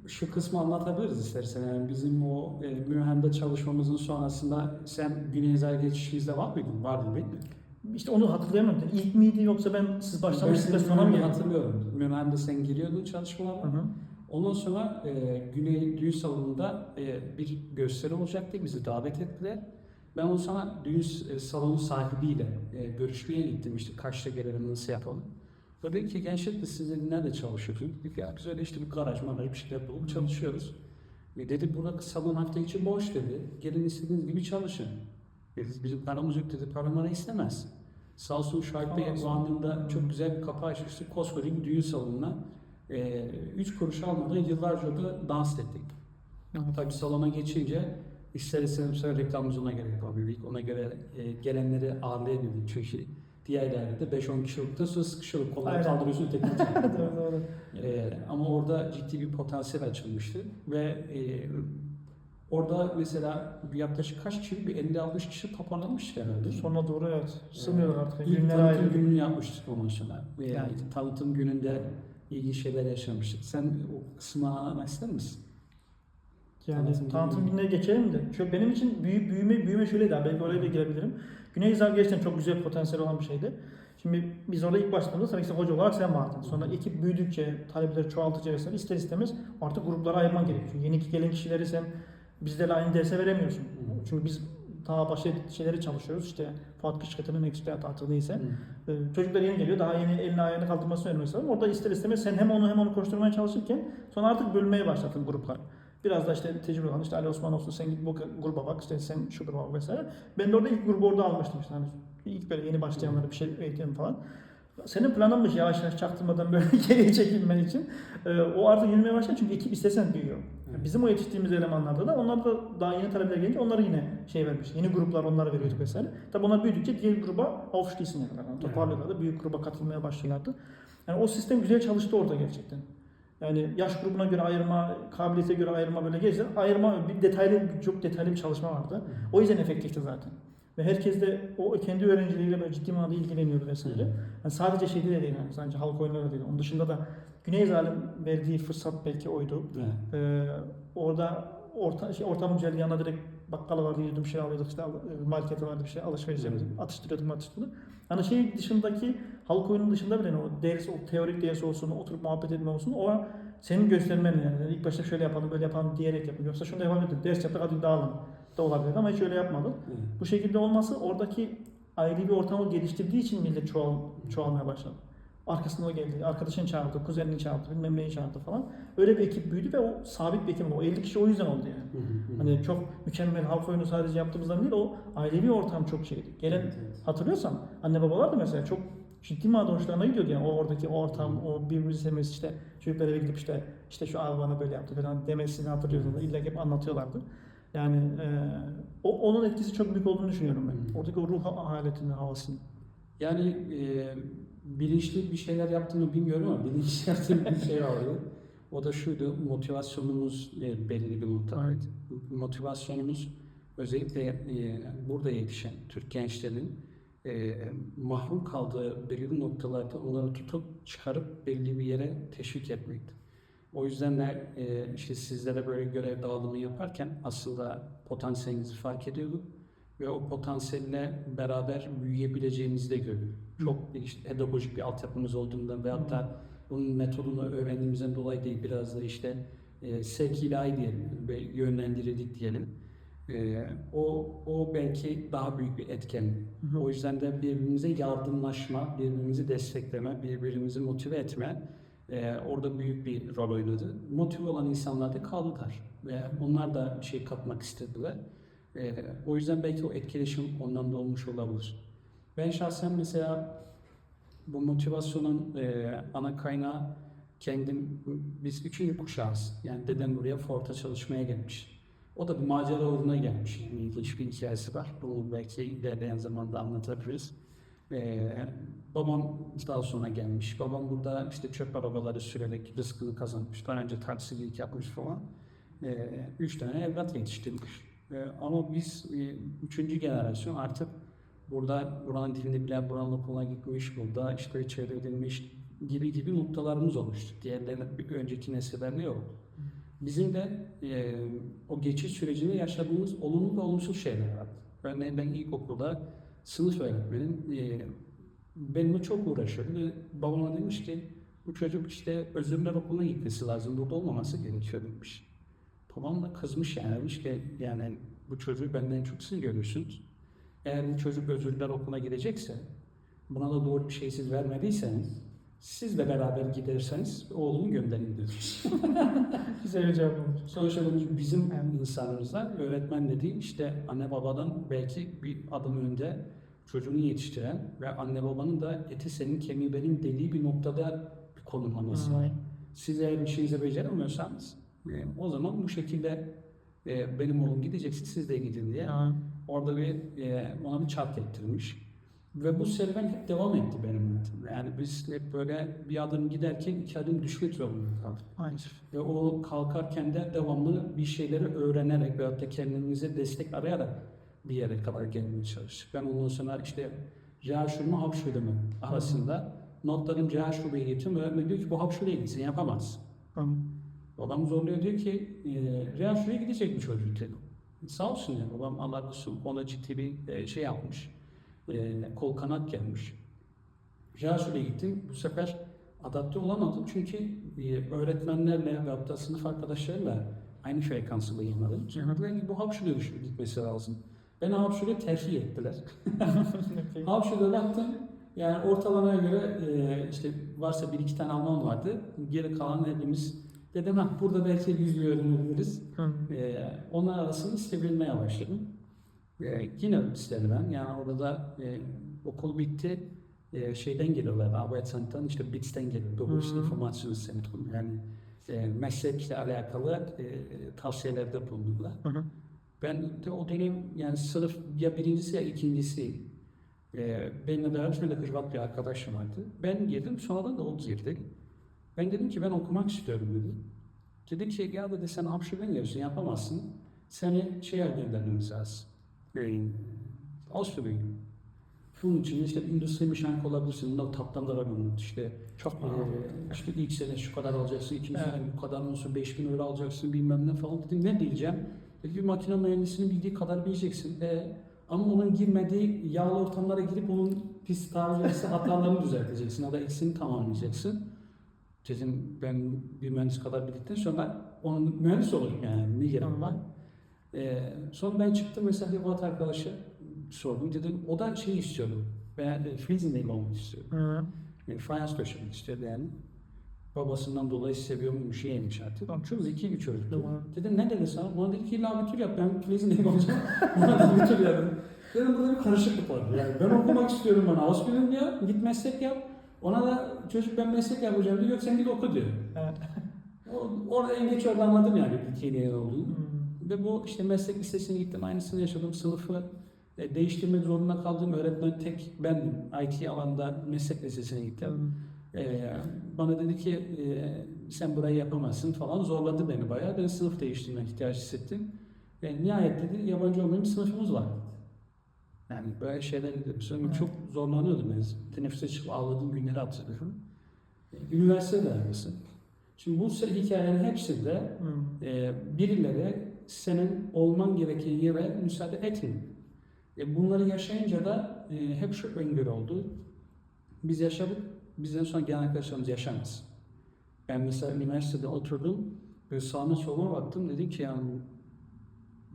şu kısmı anlatabiliriz istersen. Yani bizim o Mülheim'de çalışmamızın sonrasında sen Güney Zayda geçişinizde var mıydın? Vardı değil mi? İşte onu hatırlayamıyorum. İlk miydi yoksa siz başlamışsınız ve sonra mı geldiniz? Hatırlıyorum. Mülheim'de sen giriyordun çalışmalara. Ondan sonra Güney Düğün Salonu'nda bir gösteri olacaktı. Bizi davet ettiler. Ben o zaman düğün salonu sahibiyle görüşmeye gittim. İşte kaçta gelelim, nasıl yapalım. O dedi ki gençler de siz nerede çalışıyorsunuz? Dedik ya biz öyle işte bir garaj bir şeyler bulup çalışıyoruz. Dedi burada salon hafta içi boş dedi. Gelin istediğiniz gibi çalışın. Bizim paramız yok dedi. Paramı istemez. Sağ olsun Şahit Bey o anında çok güzel bir kapı açmıştı. Koskoca bir düğün salonuna 3 kuruş almadan yıllarca da dans ettik. Tabii salona geçince ister istemez reklamımızı ona göre yapabildik. Ona göre gelenleri ağırlayabildik. Çünkü diğer yerlerde 5-10 kişilikte söz sıkışılıp kolları kaldırıyorsun teknik. Doğru. Ama orada ciddi bir potansiyel açılmıştı ve orada mesela yaklaşık kaç kişi? Bir 50-60 kişi toparlanmış herhalde. Sonra doğru evet. Sığmıyorlar artık. İlk tanıtım gününü yapmıştık ondan sonra. Yani tanıtım gününde ilginç şeyler yaşamıştık. Sen o kısmını anlatmak ister misin? Yani tanıtım gününe geçelim de. Şu benim için büyüme şöyleydi abi. Belki oraya da girebilirim. Güney Zar gerçekten çok güzel potansiyel olan bir şeydi. Şimdi biz orada ilk başladığımızda tabii ki hoca olarak sen vardın. Sonra ekip büyüdükçe, talepleri çoğaltıcı vesaire ister istemez artık gruplara ayırman gerekiyor. Yeni gelen kişileri sen bizlerle aynı derse veremiyorsun. Çünkü biz daha başka şeyleri çalışıyoruz. İşte Fuat Kışkıtı'nın ekspert artık neyse. Çocuklar yeni geliyor. Daha yeni elini ayağını kaldırmasını öğrenmesi lazım. Orada ister istemez sen hem onu koşturmaya çalışırken sonra artık bölmeye başladın gruplar. Biraz da işte tecrübe olan işte Ali Osman olsun sen git bu gruba bak işte sen şu gruba bak vesaire. Ben de orada ilk grubu orada almıştım işte hani ilk böyle yeni başlayanlara bir şey eğitim falan. Senin planınmış yavaş yavaş çaktırmadan böyle geriye çekilmen için. O artık yürümeye başladı çünkü ekip istesen büyüyor. Bizim o yetiştiğimiz elemanlarda da onlar da daha yeni talepler gelince onları yine vermiş. Yeni gruplar onlara veriyorduk vesaire. Tabi onlar büyüdükçe diğer gruba aufschließen yani toparlıyorlardı. Büyük gruba katılmaya başlıyorlardı. Yani o sistem güzel çalıştı orada gerçekten. Yani yaş grubuna göre ayırma, kabiliyete göre ayırma böyle gezdi. Ayırma çok detaylı bir çalışma vardı. O yüzden efektifti zaten. Ve herkes de o kendi öğrencileriyle böyle ciddi manada ilgileniyordu vesaire. Yani sadece şeyde de değil yani sadece halk oyunları değil. Onun dışında da Güney Zalim verdiği fırsat belki oydu. Orada ortamın güzeldi yanına direkt bakkala vardı, yürüdüm şey alıyorduk işte markete vardı bir şey alışveriş yapıyorduk. Atıştırıyordum. Hani şey dışındaki halk oyunun dışında bile o ders, o teorik ders olsun, oturup muhabbet etme olsun o senin göstermen yani. İlk başta şöyle yapalım, böyle yapalım diyerek yapın. Yoksa şunu da yapabilirdim. Ders yaptık hadi dağılın da olabilir ama hiç öyle yapmadım. Bu şekilde olması oradaki ayrı bir ortamı geliştirdiği için millet çoğalmaya başladı. Arkasına o geldi, arkadaşını çağırdı, kuzenini çağırdı, bilmem neyi çağırdı falan. Öyle bir ekip büyüdü ve o sabit bir ekip oldu. O 50 kişi o yüzden oldu yani. Hani çok mükemmel halk oyunu sadece yaptığımızdan değil, o ailevi ortam çok şeydi. Gelen hatırlıyorsan anne babalar da mesela çok ciddi manada hoşlarına gidiyordu yani o oradaki ortam, o birbirimizi sevmesi işte çocuklar eve gidip işte şu abi bana böyle yaptı falan demesini hatırlıyordum. İlla hep anlatıyorlardı. Yani onun etkisi çok büyük olduğunu düşünüyorum ben. Oradaki o ruh haletinin, havasının. Yani bilinçli bir şeyler yaptığımı bilmiyorum ama bilinçli yaptığım bir şey vardı. O da şuydu, motivasyonumuz belli bir nokta. Evet. Motivasyonumuz özellikle burada yetişen Türk gençlerin mahrum kaldığı belirli noktalarda onları tutup çıkarıp belli bir yere teşvik etmekti. O yüzden de işte sizlere böyle görev dağılımı yaparken aslında potansiyelinizi fark ediyorduk ve o potansiyelle beraber büyüyebileceğimizi de görüyoruz. Çok işte pedagojik bir altyapımız olduğundan veyahut da bunun metodunu öğrendiğimizden dolayı değil, biraz da işte sevk ilahi diyelim ve yönlendirildik diyelim. O belki daha büyük bir etken. O yüzden de birbirimize yardımlaşma, birbirimizi destekleme, birbirimizi motive etme orada büyük bir rol oynadı. Motive olan insanlar da kaldılar ve onlar da bir şey katmak istediler. O yüzden belki o etkileşim ondan da olmuş olabilir. Ben şahsen mesela bu motivasyonun ana kaynağı biz 3. kuşağız. Yani dedem buraya Ford'a çalışmaya gelmiş. O da bir macera uğruna gelmiş. Yani ilginç bir hikayesi var. Bunu belki ilerleyen zamanda anlatabiliriz. Babam daha sonra gelmiş. Babam burada işte çöp arabaları sürerek rızkını kazanmış. Daha önce taksicilik yapmış falan. 3 tane evlat yetiştirmiş. Ama biz 3. generasyon artık burada buranın dilini bilen, buranın okuluna gitmiş, burada işte çevredilmiş gibi noktalarımız oluştu. Diğerlerinin bir önceki nesillerde yok. Bizim de o geçiş sürecinde yaşadığımız olumlu ve olumsuz şeyler var. Örneğin ben ilkokulda sınıf öğretmenim benimle çok uğraşıyordu ve babama demiş ki bu çocuk işte özürler okuluna gitmesi lazım, burada olmaması gerekiyor demiş. Babam da kızmış yani demiş ki yani bu çocuğu benden çok siz görüyorsunuz. Eğer bu çocuk özürler okuluna gidecekse buna da doğru bir şey siz vermediyseniz sizle beraber giderseniz oğlumu gönderin demiş. Güzel bir cevap olmuş. Sonuçta bizim insanımızda öğretmen dediğim işte anne babadan belki bir adım önde çocuğunu yetiştiren ve anne babanın da eti senin kemiği benim dediği bir noktada bir konumlaması var. Siz eğer işinizi beceremiyorsanız o zaman bu şekilde benim oğlum gideceksin siz de gidin diye orada ona bir çark ettirmiş. Ve bu serüven hep devam etti benim hayatımda. Yani biz hep böyle bir adım giderken 2 adım düşmek zorunda kaldık. Ve o kalkarken de devamlı bir şeyleri öğrenerek veyahut da kendimize destek arayarak bir yere kadar gelmeye çalıştık. Ben ondan sonra işte Real mu Havşule mi arasında notlarım Real Şube'ye getiriyorum. Öğretmen diyor ki bu Havşule'ye gitsin yapamaz. Babam zorluyor diyor ki Real Şube'ye gidecek bir çocuk dedi. Sağ olsun ya babam Allah korusun ona ciddi bir şey yapmış. Kol kanat gelmiş. Real gittim. Bu sefer adapte olamadım çünkü öğretmenlerle ve hatta sınıf arkadaşlarıyla aynı frekansı yayınladım. Dediler ki bu Havşule'ye gitmesi lazım. Ben Havşule'ye tercih ettiler. Havşule'ye baktım. Yani ortalamaya göre işte varsa 1-2 tane Alman vardı. Geri kalan hepimiz dedim burada belki yüzlü öğrenebiliriz. Onlar arasında sevilmeye başladım. Yine istedim ben. Yani orada okul bitti. Şeyden geliyorlar. Arbeitsamt'tan işte BITS'ten geliyor. Berufs Informationszentrum. Yani meslekle alakalı tavsiyelerde bulundular. Ben de o dönem yani sınıf ya birincisi ya ikincisi benimle beraber şöyle Hırvat bir arkadaşım vardı. Ben girdim sonradan da o girdi. Ben dedim ki ben okumak istiyorum dedim. Dedi ki ya dedi sen Hamşire'den geliyorsun yapamazsın. Seni göndermemiz lazım. Avusturya'ya. Bunun için işte endüstri müşanik olabilirsin. Bunlar taptan da var işte. Çok işte ilk sene şu kadar alacaksın, ikinci sene bu kadar olsun, 5.000 euro alacaksın bilmem ne falan dedim. Ne diyeceğim? Dedi bir makine mühendisinin bildiği kadar bileceksin. Ama onun girmediği yağlı ortamlara girip onun pis tabirlerse hatalarını düzelteceksin. Ya da eksiğini tamamlayacaksın. Dedim ben bir mühendis kadar bildikten sonra onun mühendis olurum yani. Ne gerek var? Sonra ben çıktım mesela Hırvat arkadaşa sordum dedim o da şey istiyordu ben Frizin'deyim olmak istiyorum. Yani fayans döşemek istiyordu yani. Babasından dolayı seviyormuş şeymiş artık. Çok zeki bir çocuk. Dedim ne dedi sana? Bana dedi ki illa bir tür yap ben Frizin'deyim olacağım. Bana da bir tür yapın. Dedim burada bir karışıklık var. Yani ben okumak istiyorum bana. Ausbildung diyor. Git meslek yap. Ona da çocuk ben meslek yapacağım diyor. Yok sen git oku diyor. Orada en geç orada anladım yani Türkiye'de olduğunu. Ve bu işte meslek lisesine gittim, aynısını yaşadım. Sınıfı değiştirmek zorunda kaldığım öğretmen tek bendim. IT alanında meslek lisesine gittim. Bana dedi ki sen burayı yapamazsın falan zorladı beni bayağı. Ben sınıf değiştirmek ihtiyacı hissettim. Nihayet dedi yabancı olmayan bir sınıfımız var. Yani böyle şeyler dedim. Sonra çok zorlanıyordum ben. Teneffüse çıkıp ağladığım günleri hatırlıyorum. Üniversite dergisi. Şimdi bu hikayelerin hepsinde birileri senin olman gereken yere müsaade etmiyor. Bunları yaşayınca da hep şu öngörü oldu. Biz yaşadık, bizden sonra gelen arkadaşlarımız yaşamaz. Ben mesela üniversitede oturdum, böyle sağına soluma baktım, dedim ki yani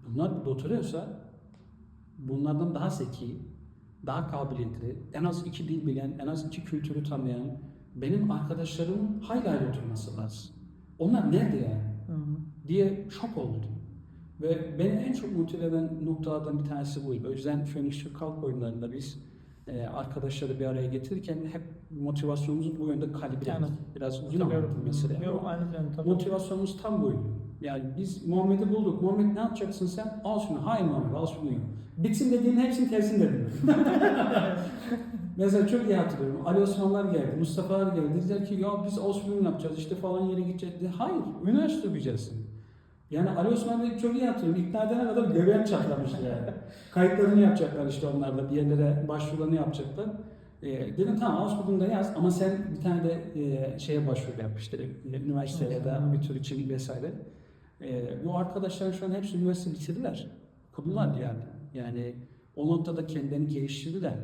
bunlar burada oturuyorsa bunlardan daha zeki, daha kabiliyetli, en az 2 dil bilen, en az 2 kültürü tanıyan benim arkadaşlarımın hala oturması lazım. Onlar nerede yani? Diye şok oldum. Ve beni en çok motive eden noktalardan bir tanesi buydu. O yüzden Phoenix Türk Halk Oyunları'nda biz arkadaşları bir araya getirirken hep motivasyonumuzu bu yönde kalibre Yani, ettik. Biraz uzun ama mesela. Yok, aynı plan tabii. Motivasyonumuz tam buydu. Yani biz Muhammed'i bulduk. Muhammed ne yapacaksın sen? Al şunu. Hayır Muhammed al şunu. Bitsin dediğin hepsini tersini dedim. Mesela çok iyi hatırlıyorum. Ali Osmanlar geldi, Mustafa'lar geldi. Dediler ki ya biz Osmanlı yapacağız işte falan yere gideceğiz. Dedi. Hayır, üniversite okuyacaksın. Yani Ali Osmanlı'yı çok iyi hatırlıyorum. İkna edene kadar göbeğim çatlamıştı yani. Kayıtlarını yapacaklar işte onlar da bir yerlere başvurularını yapacaklar. Dedim tamam Osmanlı'da yaz ama sen bir tane de şeye başvuru yap işte üniversiteye ya da bir tür için vesaire. Bu arkadaşlar şu an hepsi üniversite bitirdiler. Okudular yani. Yani o noktada kendilerini geliştirdiler.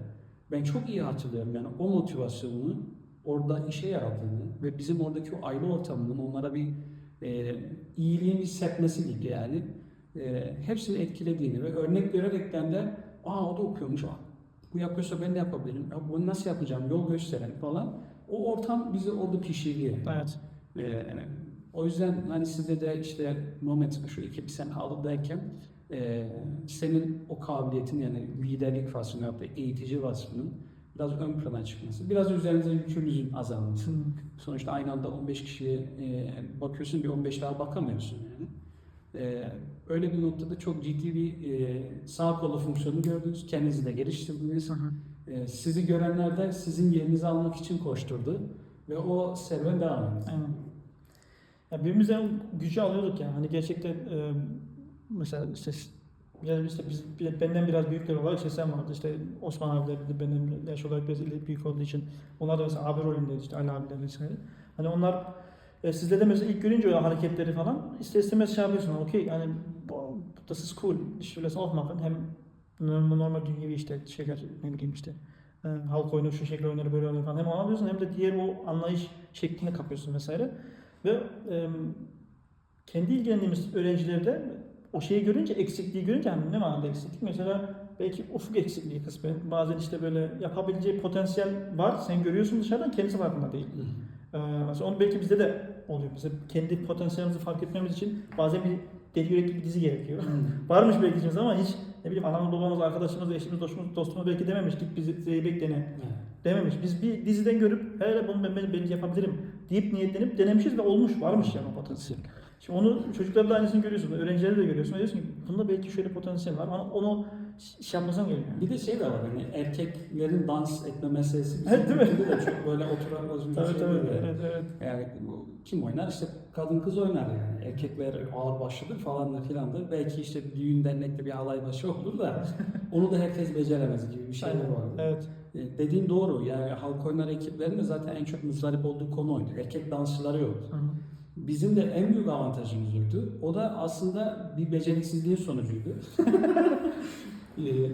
Ben çok iyi hatırlıyorum yani o motivasyonunu orada işe yaradığını ve bizim oradaki o aile ortamının onlara bir iyiliğin bir serpmesi gibi yani hepsini etkilediğini ve örnek vererekten de o da okuyormuş, bu yapıyorsa ben de yapabilirim, ya bunu nasıl yapacağım, yol gösteren falan o ortam bizi orada pişiriyor. Evet. Yani, o yüzden hani sizde de işte Muhammed şu 2 sene alıdayken senin o kabiliyetin yani liderlik vasfını yaptığı eğitici vasfının biraz ön plana çıkması, biraz üzerinize yükümlülüğün azalması. Sonuçta aynı anda 15 kişiye bakıyorsun bir 15 daha bakamıyorsun yani. Öyle bir noktada çok ciddi bir sağ kolu fonksiyonu gördünüz, kendinizi de geliştirdiniz. Sizi görenler de sizin yerinizi almak için koşturdu ve o serüven devam etti. Aynen. Ya birbirimizden gücü alıyorduk yani. Hani gerçekten mesela işte yani işte benden biraz büyükler olarak işte sen vardı işte Osman abiler de benden yaş olarak biraz büyük olduğu için onlar da mesela abi rolündeydi işte Ali abiler vesaire. Hani onlar sizde de mesela ilk görünce o hareketleri falan ister istemez şey yapıyorsun. Okey yani das ist cool. Ich will das auch machen. Hem normal gibi işte şeker ne bileyim işte halk oyunu şu şekilde oyunları böyle oynuyor falan. Hem onu alıyorsun hem de diğer o anlayış şeklini kapıyorsun vesaire. Ve kendi ilgilendiğimiz öğrencilerde o şeyi görünce, eksikliği görünce yani ne manada eksiklik? Mesela belki ufuk eksikliği kısmen. Bazen işte böyle yapabileceği potansiyel var. Sen görüyorsun dışarıdan, kendisi farkında değil. Mesela onu belki bizde de oluyor. Mesela kendi potansiyelimizi fark etmemiz için bazen bir deli yürekli bir dizi gerekiyor. Varmış belki içimizde ama hiç ne bileyim anamız, babamız, arkadaşımız, eşimiz, dostumuz belki dememiş git bizi Zeybek dene. Dememiş. Biz bir diziden görüp hele bunu ben yapabilirim deyip niyetlenip denemişiz ve olmuş. Varmış yani o potansiyel. Şimdi onu çocuklarda da aynısını görüyorsun, öğrencileri de görüyorsun. Diyorsun ki bunda belki şöyle potansiyel var ama onu şey yapmasan gerekiyor. Bir de şey de var hani erkeklerin dans etme meselesi. Evet, değil mi? De çok böyle oturan bir şey Tabii, değil. evet. Yani kim oynar? İşte kadın kız oynar yani. Erkekler ağır başlıdır falan da filandır. Belki işte düğün dernekte bir halay başı olur da onu da herkes beceremez gibi bir şey var. Evet. Dediğin doğru. Yani halk oyunları ekiplerinde zaten en çok muzdarip olduğu konu oydu. Erkek dansçıları yoktu. Bizim de en büyük avantajımız oydu. O da aslında bir beceriksizliğin sonucuydu.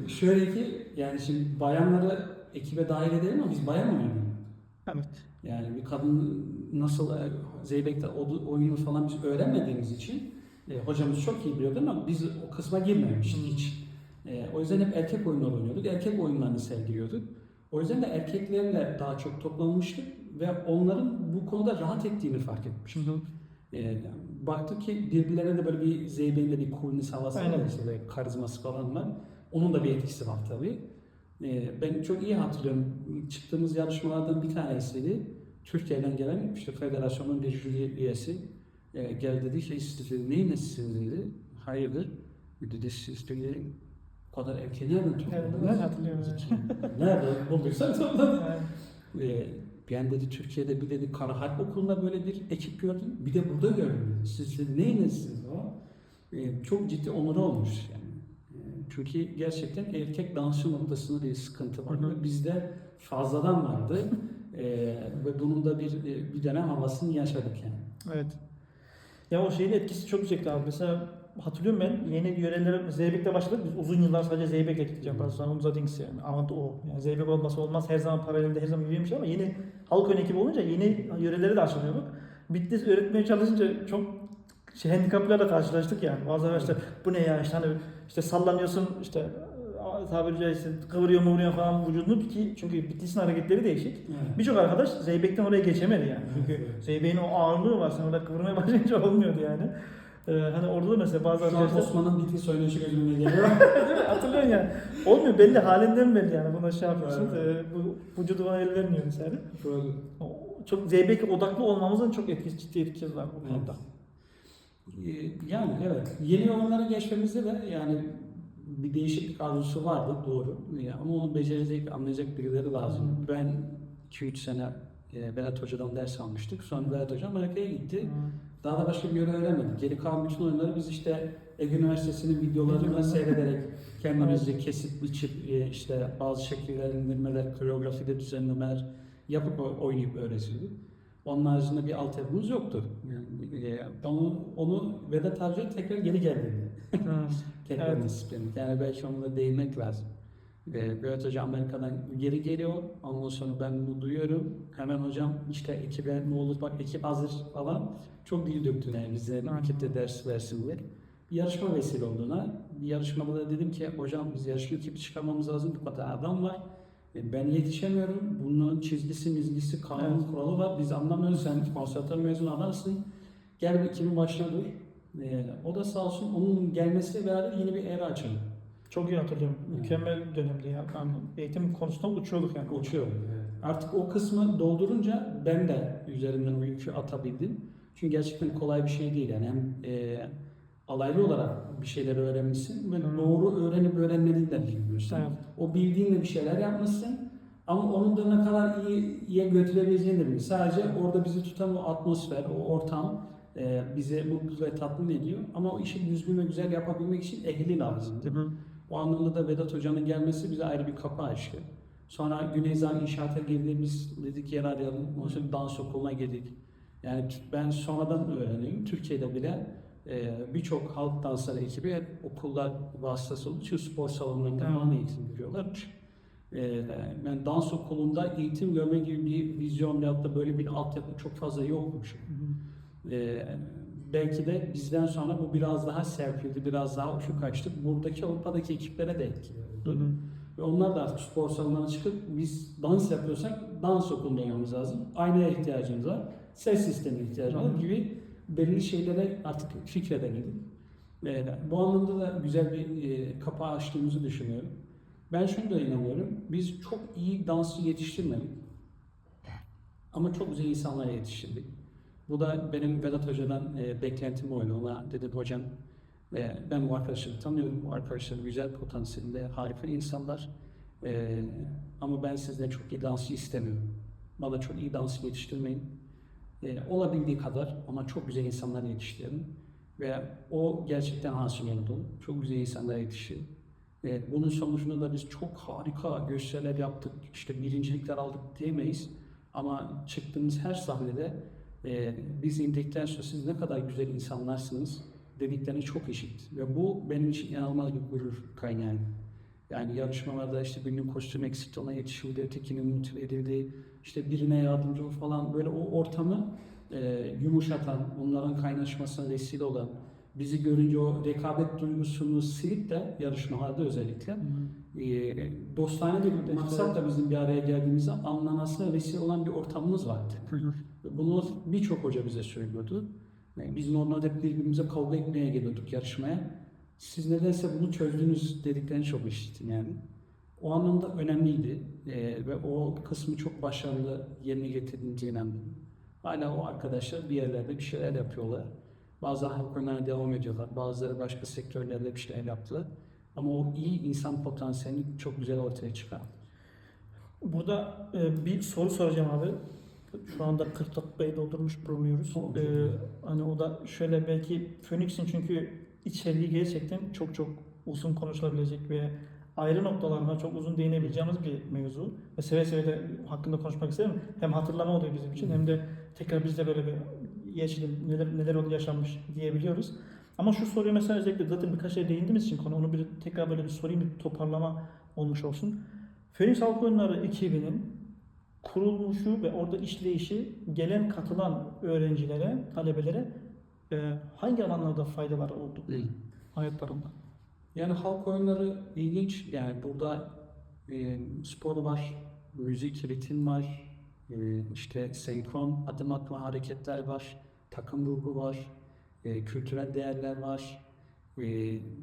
Şöyle ki yani şimdi bayanları ekibe dahil edelim ama biz bayan oynuyorduk. Evet. Yani bir kadın nasıl Zeybek'te oyunu falan biz öğrenmediğimiz için hocamız çok iyi biliyordu ama biz o kısma girmemiştik hiç. O yüzden hep erkek oyunları oynuyorduk. Erkek oyunlarını sergiliyorduk. O yüzden de erkeklerle daha çok toplanmıştık ve onların bu konuda rahat ettiğini fark etmiştik. Baktık ki birbirlerine de böyle bir Zeybek'in de bir coolness havası var, işte karizması falan var. Onun da bir etkisi var tabii. Ben çok iyi hatırlıyorum. Çıktığımız yarışmalardan bir tanesiydi. Türkiye'den gelen işte federasyonun bir jüri üyesi geldi dedi ki siz neyin nesiniz dedi. Hayırdır? Dedi siz dedi o kadar erkeği nereden topladınız? Evet, hatırlıyorum. Nereden bulduysan topladın. Ben dedi Türkiye'de bir dedi Kara Harp Okulu'nda böyle bir ekip gördüm. Bir de burada gördüm dedi. Siz dedi neyin nesiniz o? Çok ciddi onuru olmuş yani. Çünkü gerçekten erkek dansçı noktasında bir sıkıntı var. Bizde fazladan vardı ve bunun da bir dönem havasını yaşadık yani. Evet. Ya o şeyin etkisi çok yüksekti abi. Mesela hatırlıyorum ben yeni yörelere Zeybek'te başladık. Biz uzun yıllar sadece Zeybek'le gittik yaparız. Sonra unser Dings yani. Ama o. Yani Zeybek olmasa olmaz. Her zaman paralelde her zaman yürüyemiş ama yeni halk oyunu ekibi olunca yeni yörelere de açılıyorduk. Bitlis öğretmeye çalışınca çok handikaplarla karşılaştık yani. Bazı arkadaşlar bu ne ya işte hani işte sallanıyorsun işte tabiri caizse kıvırıyor muğruyor falan vücudunu ki çünkü Bitlis'in hareketleri değişik. Evet. Birçok arkadaş Zeybek'ten oraya geçemedi yani. Çünkü Zeybek'in o ağırlığı var. Sen orada kıvırmaya başlayınca olmuyordu yani. Hani orada da mesela bazı Şu an arkadaşlar Osman'ın BTS oynayışı gözüme geliyor. değil mi? Hatırlıyorsun yani. Olmuyor belli halinden belli yani buna şey yapıyorsun. Evet. Bu vücudu bana el vermiyor mesela. Böyle. Çok zeybek odaklı olmamızın çok etkisi, ciddi etkisi var bu konuda. Yani evet. Yeni oyunlara geçmemizde de yani bir değişiklik arzusu vardı doğru. Ama onu becerecek, anlayacak birileri lazım. Ben 2-3 sene Berat Hoca'dan ders almıştık. Sonra Berat Hoca Amerika'ya gitti. Daha da başka bir yere öğrenmedik. Geri kalan bütün oyunları biz işte Ege Üniversitesi'nin videolarını seyrederek kendimizce kesip biçip işte bazı şekiller indirmeler, koreografide düzenlemeler yapıp oynayıp öğretiyorduk. Onun haricinde bir altyapımız yoktu. Yani, onu Vedat Avcı tekrar geri geldi. Tekrar Evet. disiplin. Yani belki onu da değinmek lazım. Berat Hoca Amerika'dan geri geliyor. Ondan sonra ben bunu duyuyorum. Hemen hocam işte ekibe ne olur bak ekip hazır falan. Çok dil döktü yani bize ekipte ders versin diye. Bir yarışma vesile olduğuna. Bir yarışmada da dedim ki hocam biz yarışma ekibi çıkarmamız lazım. Bu kadar adam var. Ben yetişemiyorum. Bunun çizgisi, mizgisi, kanun kuralı var. Biz anlamıyoruz. Sen konservatuar mezunu adamsın. Gel bir ekibin başına dur. O da sağ olsun onun gelmesiyle beraber yeni bir era açıldı. Çok iyi hatırlıyorum. Mükemmel dönemdi ya. Yani eğitim konusunda uçuyorduk yani. Uçuyor. Artık o kısmı doldurunca ben de üzerimden o yükü atabildim. Çünkü gerçekten kolay bir şey değil. Yani hem alaylı olarak bir şeyleri öğrenmişsin ve doğru öğrenip öğrenmediğini de bilmiyorsun. Evet. O bildiğinle bir şeyler yapmışsın ama onun da ne kadar iyiye götürebileceğini de bilmiyorsun. Sadece orada bizi tutan o atmosfer, o ortam bizi mutlu ve tatmin ediyor. Ama o işi düzgün ve güzel yapabilmek için ehli lazım. O anlamda da Vedat Hoca'nın gelmesi bize ayrı bir kapı açtı. Sonra Güneyzan İnşaat'a girdiğimiz dedik yer arayalım. Ondan sonra dans okuluna girdik. Yani ben sonradan öğrendim. Türkiye'de bile birçok halk dansları ekibi hep okullar vasıtası olduğu için spor salonlarında falan eğitim görüyorlar. Ben dans okulunda eğitim görme gibi bir vizyon veyahut da böyle bir altyapı çok fazla yokmuş. Belki de bizden sonra bu biraz daha serpildi, biraz daha uçuk kaçtı. Buradaki Avrupa'daki ekiplere de etkili oldu. Ve onlar da artık spor salonlarına çıkıp biz dans yapıyorsak dans okulunda olmamız lazım. Aynaya ihtiyacımız var, ses sistemine ihtiyacımız var gibi belirli şeylere artık fikredebildik. Bu anlamda da güzel bir kapağı açtığımızı düşünüyorum. Ben şunu da inanıyorum, biz çok iyi dansçı yetiştirmedik ama çok güzel insanlar yetiştirdik. Bu da benim Vedat Hoca'dan beklentim oydu. Ona dedim hocam ben bu arkadaşları tanıyorum. Bu arkadaşlar güzel potansiyelinde harika insanlar. Ama ben sizden çok iyi dansçı istemiyorum. Bana çok iyi dansçı yetiştirmeyin. Olabildiği kadar ama çok güzel insanlar yetiştirelim. Ve o gerçekten hasıl oldu. Çok güzel insanlar yetişti. Bunun sonucunda da biz çok harika gösteriler yaptık. İşte birincilikler aldık diyemeyiz. Ama çıktığımız her sahnede biz indikten sonra siz ne kadar güzel insanlarsınız dediklerini çok eşit. Ve bu benim için inanılmaz bir gurur kaynağı. Yani yarışmalarda işte birinin kostüm eksikti ona yetişildi, ötekinin motive edildi, işte birine yardımcı ol falan böyle o ortamı yumuşatan, onların kaynaşmasına vesile olan, bizi görünce o rekabet duygusunu silip de yarışmalarda özellikle dostane bir maksatla bizim bir araya geldiğimizi anlamasına vesile olan bir ortamımız vardı. Bunu birçok hoca bize söylüyordu. Yani biz normalde hep birbirimize kavga etmeye geliyorduk yarışmaya. Siz nedense bunu çözdünüz dediklerini çok işittim yani. O anlamda önemliydi ve o kısmı çok başarılı yerine getirdiğinize inandım. Hala o arkadaşlar bir yerlerde bir şeyler yapıyorlar. Bazıları halk oyunlarına devam ediyorlar, bazıları başka sektörlerde bir şeyler yaptılar. Ama o iyi insan potansiyelini çok güzel ortaya çıkardı. Burada bir soru soracağım abi. Şu anda 40 dakikayı doldurmuş bulunuyoruz. Hani o da şöyle belki Phoenix'in çünkü içeriği gerçekten çok çok uzun konuşulabilecek ve ayrı noktalarına çok uzun değinebileceğimiz bir mevzu. Ve seve seve de hakkında konuşmak isterim. Hem hatırlama oluyor bizim için hem de tekrar biz de böyle bir yaşadım neler oldu yaşanmış diyebiliyoruz. Ama şu soruyu mesela özellikle zaten birkaç şey değindiğimiz için konu onu bir tekrar böyle bir sorayım bir toparlama olmuş olsun. Phoenix Halk Oyunları ekibinin kurulmuşu ve orada işleyişi gelen katılan öğrencilere, talebelere hangi alanlarda faydalar oldu hayatlarında? Yani halk oyunları ilginç. Yani burada spor var, müzik, ritim var, işte senkron adım atma hareketler var, takım ruhu var. kültürel değerler var.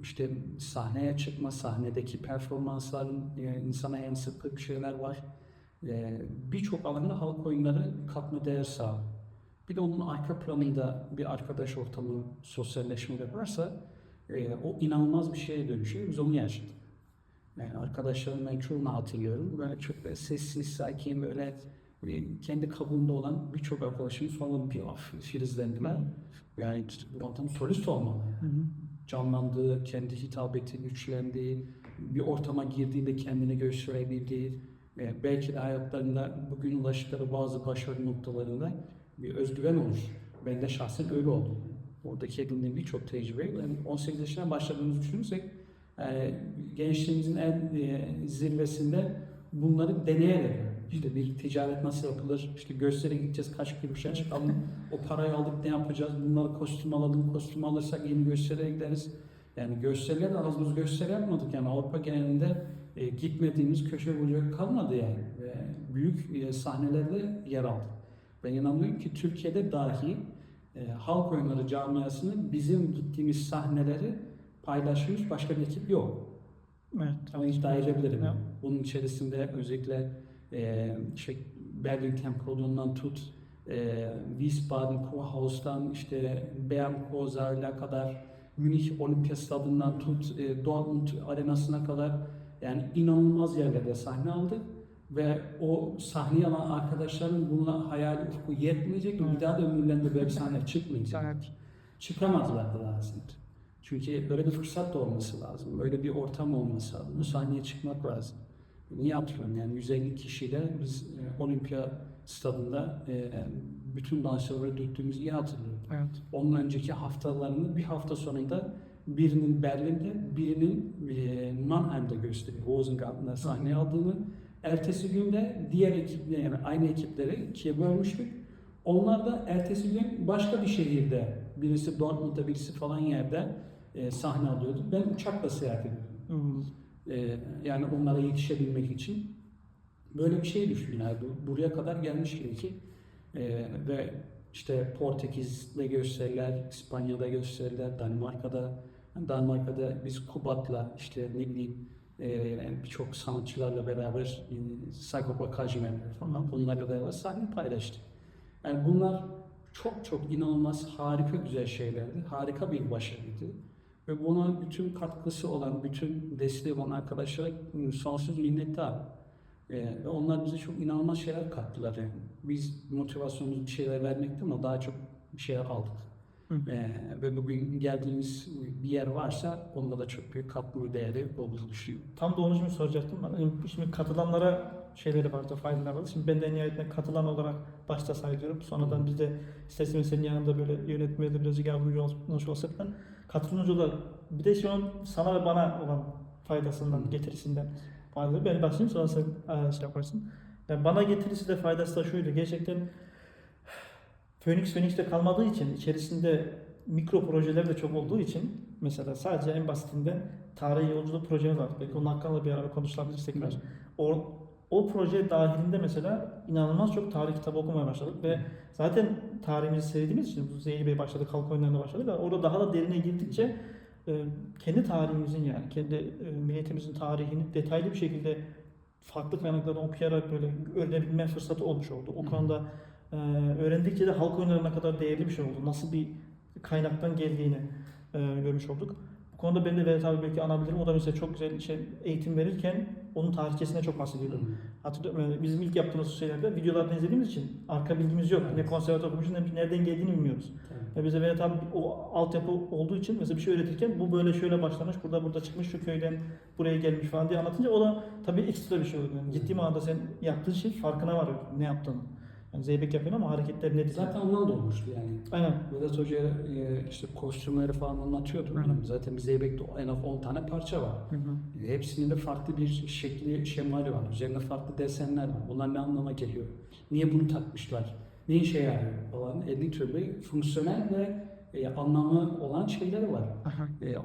İşte sahneye çıkma, sahnedeki performansların insana yansıttığı şeyler var. Birçok alanda halk oyunları katma değer sağlıyor. Bir de onun arka planında bir arkadaş ortamı, sosyalleşme de varsa o inanılmaz bir şeye dönüşüyor. Biz onu yaşadık. Yani arkadaşlarımın çoğunu hatırlıyorum. Böyle çok sessiz, sakin, böyle kendi kabuğunda olan birçok arkadaşım sonra bir filizlendiler. Yani bu adam solist olmalı. Canlandığı, kendi hitabeti güçlendiği, bir ortama girdiğinde kendini gösterebildiği, belki de hayatlarında bugün ulaştıkları bazı başarı noktalarında bir özgüven olur. Ben de şahsen öyle oldu. Oradaki edindiğim birçok tecrübe. Yani 18 yaşından başladığımızı düşünürsek, gençliğimizin en zirvesinde bunları deneyerek, işte bir ticaret nasıl yapılır, işte gösteriye gideceğiz, kaç kuruşa çıkalım, o parayı aldık ne yapacağız, bunları kostüm alalım, kostüm alırsak yeni gösteriye gideriz. Yani gösteriye de az buz gösteri yapmadık, yani Avrupa genelinde gitmediğimiz köşe bucak kalmadı yani. Ve büyük sahnelerde yer aldı. Ben inanıyorum ki Türkiye'de dahi halk oyunları camiasının bizim gittiğimiz sahneleri paylaşmış başka bir ekip yok. Evet. Ama iddia edebilirim. Evet. Bunun içerisinde özellikle Berlin Tempod'undan tut, Wiesbaden Kurhaus'tan işte Bern Kursar'a kadar, Münih Olimpia Stadı'ndan tut, Dortmund Arenası'na kadar yani inanılmaz yerlerde sahne aldı. Ve o sahneye alan arkadaşların bununla hayali ufku yetmeyecek ve bir daha da ömürlerinde böyle bir sahne çıkmayacak. Çıkamazlar da lazım. Çünkü böyle bir fırsat da olması lazım. Öyle bir ortam olması lazım. Bu sahneye çıkmak lazım. Niye hatırlıyorum? Yani 150 kişiyle biz Olimpiya Stadı'nda bütün dansçıları döktüğümüzü iyi hatırlıyorum. Evet. Onun önceki haftalarını bir hafta sonunda birinin Berlin'de, birinin Mannheim'de gösteriyor. Rosengarten'da sahne aldığını. Ertesi günde diğer ekipler, yani aynı ekipleri ikiye bölmüştük. Onlar da ertesi gün başka bir şehirde, birisi Dortmund'da, birisi falan yerde sahne alıyordu. Ben uçakla seyahat ediyordum. Yani onlara yetişebilmek için böyle bir şey düşünün. Yani buraya kadar gelmiş ki ve işte Portekiz'de gösteriler, İspanya'da gösteriler, Danimarka'da biz Kubat'la işte ne bileyim yani birçok sanatçılarla beraber Sagopa Kajmer falan bunlarla beraber sahne paylaştık. Yani bunlar çok inanılmaz harika güzel şeylerdi. Harika bir başarıydı. Ve buna bütün katkısı olan, bütün desteği olan arkadaşlara sonsuz minnettarım. Ve onlar bize çok inanılmaz şeyler kattılar yani. Biz motivasyonumuz bir şeyler vermekti ama daha çok bir şeyler aldık. Ve bugün geldiğimiz bir yer varsa onda da çok büyük katkı değeri olduğunu düşünüyorum. Tam da onu şimdi soracaktım. Şimdi katılanlara şeyleri vardı, faydalar vardı. Şimdi ben de nihayetinde katılan olarak başta sayılıyorum. Sonradan biz de istersen senin yanında böyle yönetmeye de birazcık yardımcı olmuş olsak da katılımcı olarak bir de şu an sana ve bana olan faydasından, getirisinden faydalı. Ben başlayayım sonra sen şey yaparsın. Yani bana getirisi de faydası da şuydu. Gerçekten Phoenix'te kalmadığı için içerisinde mikro projeler de çok olduğu için mesela sadece en basitinden tarihi yolculuk projemiz var. Belki onun hakkında da bir ara konuşulabilir tekrar. O proje dahilinde mesela inanılmaz çok tarih kitabı okumaya başladık ve zaten tarihimizi sevdiğimiz için bu Zeyli Bey başladık, halk oyunlarına başladık. Orada daha da derine girdikçe kendi tarihimizin yani kendi milletimizin tarihini detaylı bir şekilde farklı kaynaklardan okuyarak böyle öğrenebilme fırsatı olmuş oldu. O konuda öğrendikçe de halk oyunlarına kadar değerli bir şey oldu. Nasıl bir kaynaktan geldiğini görmüş olduk. Bu konuda ben de Vedat abi belki anabilirim. O da mesela çok güzel eğitim verirken onun tarihçesine çok bahsediyordu. Hatırlıyorum bizim ilk yaptığımız şeylerde videolardan izlediğimiz için arka bilgimiz yok. Ne konservatuvar okumuşuz ne nereden geldiğini bilmiyoruz. Ve bize Vedat abi o altyapı olduğu için mesela bir şey öğretirken bu böyle şöyle başlamış, burada çıkmış, şu köyden buraya gelmiş falan diye anlatınca o da tabii ekstra bir şey oldu. Yani ciddi manada sen yaptığın şey farkına varıyor ne yaptığını. Yani zeybek yapıyorsun ama hareketler nedir? Zaten ondan da olmuştu yani. Aynen. Vedat Hoca işte kostümleri falan anlatıyordu. Zaten bir zeybekte en az 10 tane parça var. Hepsinin de farklı bir şekli, şemali var. Üzerinde farklı desenler var. Bunlar ne anlama geliyor? Niye bunu takmışlar? Ne işe yarıyor falan. 50 türlü fonksiyonel ve anlamı olan şeyleri var.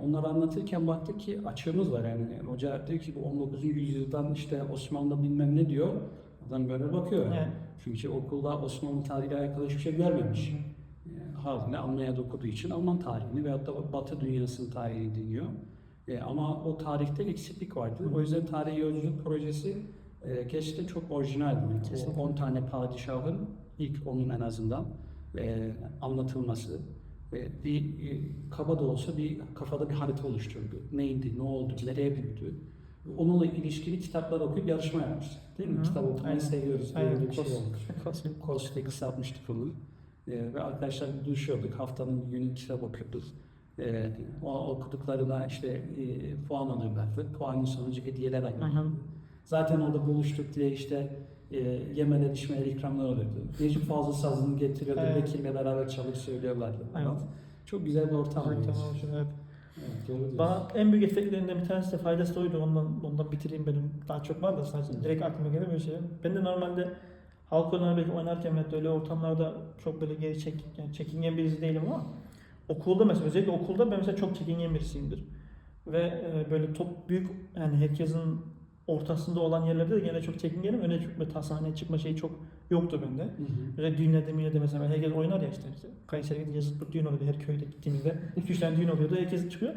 Onları anlatırken baktık ki açığımız var yani. Hoca diyor ki bu 19. yüzyıldan işte Osmanlı bilmem ne diyor. Adam böyle bakıyor. Yani. Çünkü okulda Osmanlı tarihiyle alakalı hiçbir şey görmemiş. haline Almanya'da okuduğu için Alman tarihini veyahut da Batı dünyasının tarihini dinliyor. Ama o tarihte eksiklik vardı. O yüzden Tarih Yolculuk projesi gerçekten çok orijinaldi. O 10 tane padişahın ilk onun en azından anlatılması ve bir kaba da olsa bir kafada bir harita oluşturdu. Neydi, ne oldu, nereye büyüdü. Onunla ilişkili kitaplar okuyup yarışma yapmıştık. Değil mi? Kitap okumayı seviyoruz. Böyle bir şey olmuş. Kors'ta kısaltmıştık onu. Ve arkadaşlar buluşuyorduk. Haftanın bir günü kitap okuyorduk. O okuduklarına işte puan alıyorlardı. Puanın sonucu hediyeler alıyorlardı. Zaten orada buluştuk diye işte yemeler, içmeler, ikramlar oluyordu. Necip Fazıl Sazı'nı getiriyordu. Bekir'le beraber çalıp söylüyorlardı. Çok güzel bir ortam. Evet. Evet, bana en büyük efektlerinden bir tanesi de faydası oydu. Ondan bitireyim benim. Daha çok var da sadece direkt aklıma gelen böyle şey. Ben de normalde halk oyunları oynarken ve öyle ortamlarda çok böyle yani çekingen birisi değilim ama okulda mesela özellikle okulda ben mesela çok çekingen birisiyimdir. Ve böyle top büyük yani herkesin ortasında olan yerlerde de gene çok çekingenim. Öne çıkma, sahneye çıkma şeyi çok yoktu bende. Böyle düğünlerde mesela herkes oynar ya işte. Kayseri'ye gidince zıplık düğün oluyordu. Her köyde gittiğimizde 2-3 tane düğün oluyordu. Herkes çıkıyor.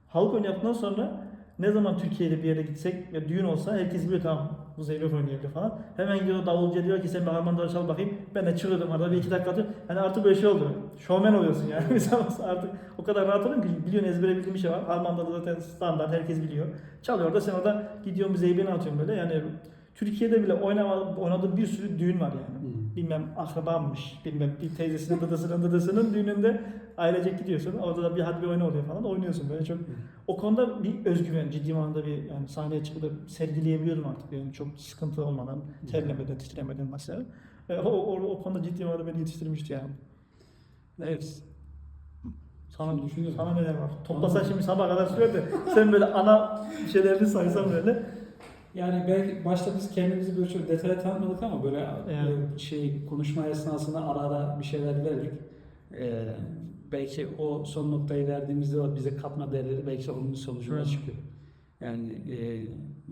Halk oyunu yaptıktan sonra ne zaman Türkiye'de bir yere gitsek ve düğün olsa herkes biliyor tamam bu Zeybek oynayabilir falan. Hemen gidiyor davulcuya diyor ki sen bir harmanları çal bakayım. Ben de çıkıyordum arada bir iki dakika atıyorum. Hani artık böyle şey oldu. Şovmen oluyorsun yani. Mesela artık o kadar rahat oluyorum ki biliyorsun ezbere bildiğim bir şey var. Harmanda da zaten standart herkes biliyor. Çalıyor da sen orada gidiyorsun bir Zeybek'ini atıyorsun böyle. Yani Türkiye'de bile oynadığı bir sürü düğün var yani. Bilmem akrabammış, bilmem bir teyzesinin dadasının düğününde ailecek gidiyorsun. Orada da bir oyun oluyor falan oynuyorsun böyle çok. O konuda bir özgüven ciddi manada bir yani sahneye çıkıp sergileyebiliyordum artık yani çok sıkıntı olmadan, terlemeden, titremeden mesela. O konuda ciddi manada beni yetiştirmişti yani. Evet. Sana neler var? Toplasa şimdi sabah kadar sürer de sen böyle ana şeylerini saysan böyle. Yani belki başta biz kendimizi böyle çok detaya tanımadık ama böyle konuşma esnasında ara ara bir şeyler verdik. Belki o son noktayı verdiğimizde o bize katma değerleri belki onun sonucunda çıkıyor. Yani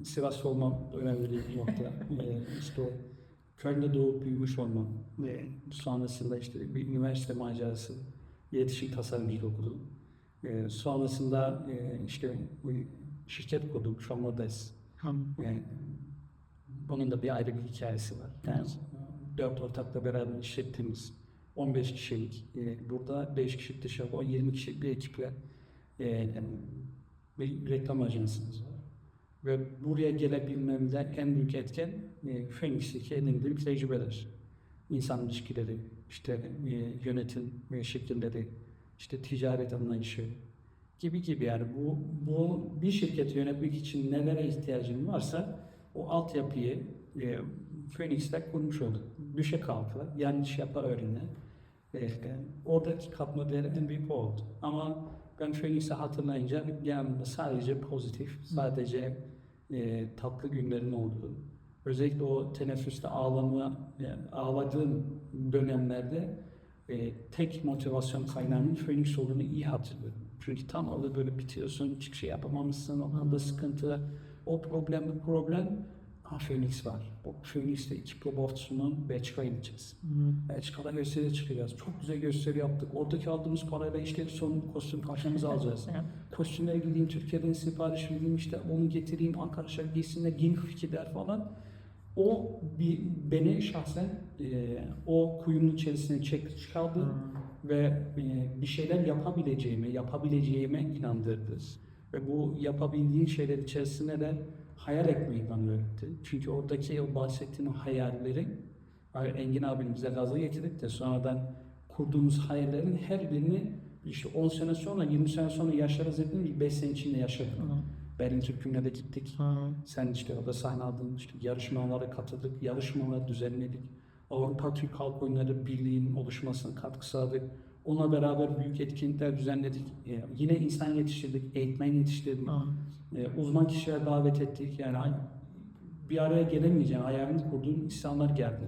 Sivaslı olmam önemli bir nokta. İşte o Köln'de doğup büyümüş olmam ve sonrasında işte bir üniversite macerası, iletişim tasarımcılığı okudum. Sonrasında işte bir şirket kurdum, şu an oradayız. Yani bunun da bir ayrı bir hikayesi var. Yani 4 ortakla beraber işlettiğimiz 15 kişilik, burada 5 kişilik dışarıda 20 kişilik bir ekiple bir reklam ajansımız var. Ve buraya gelebilmemde en büyük etken Phoenix'teki edindiğim tecrübeler. İnsan ilişkileri, işte yönetim şekilleri, işte ticaret anlayışı gibi yani bu bir şirketi yönetmek için nelere ihtiyacın varsa o altyapıyı Phoenix'te kurmuş olduk. Düşe kalka, yanlış yapar öğrene. Oradaki katma değeri en büyük oldu. Ama ben Phoenix'i hatırlayınca yanımda sadece pozitif, sadece tatlı günlerin olduğu. Özellikle o teneffüste ağladığım dönemlerde tek motivasyon kaynağının Phoenix olduğunu iyi hatırlıyorum. Çünkü tam orada böyle bitiyorsun, hiçbir şey yapamamışsın, o konuda sıkıntı, o problem. Phoenix var. O Phoenix'te ekip robotunun Belçika'ya gideceğiz. Belçika'da gösteriye çıkacağız. Çok güzel gösteri yaptık. Oradaki aldığımız parayla işte son kostüm parçamızı alacağız. Kostümlere gideyim, Türkiye'den sipariş vereyim, işte onu getireyim, arkadaşlar giysinler, yeni fikirler falan. O beni şahsen o kuyunun içerisine çıkardı ve bir şeyler yapabileceğime inandırdı. Ve bu yapabildiğin şeyler içerisinde de hayal etmeyi bana öğretti. Çünkü oradaki o bahsettiğim hayalleri Engin abim bize gaza getirdik de sonradan kurduğumuz hayallerin her birini işte 10 sene sonra, 20 sene sonra yaşarız dediğim 5 sene içinde yaşadık. Berlin Türk Günü'ne de gittik. Sen işte orada sahne aldın, işte yarışmalara katıldık, yarışmalar düzenledik. Avrupa Türk Halk Oyunları Birliği'nin oluşmasına katkı sağladık. Onunla beraber büyük etkinlikler düzenledik. Yine insan yetiştirdik, eğitmen yetiştirdik. Uzman kişiler davet ettik. Yani bir araya gelemeyeceğim, hayalini kurduğum insanlar geldi.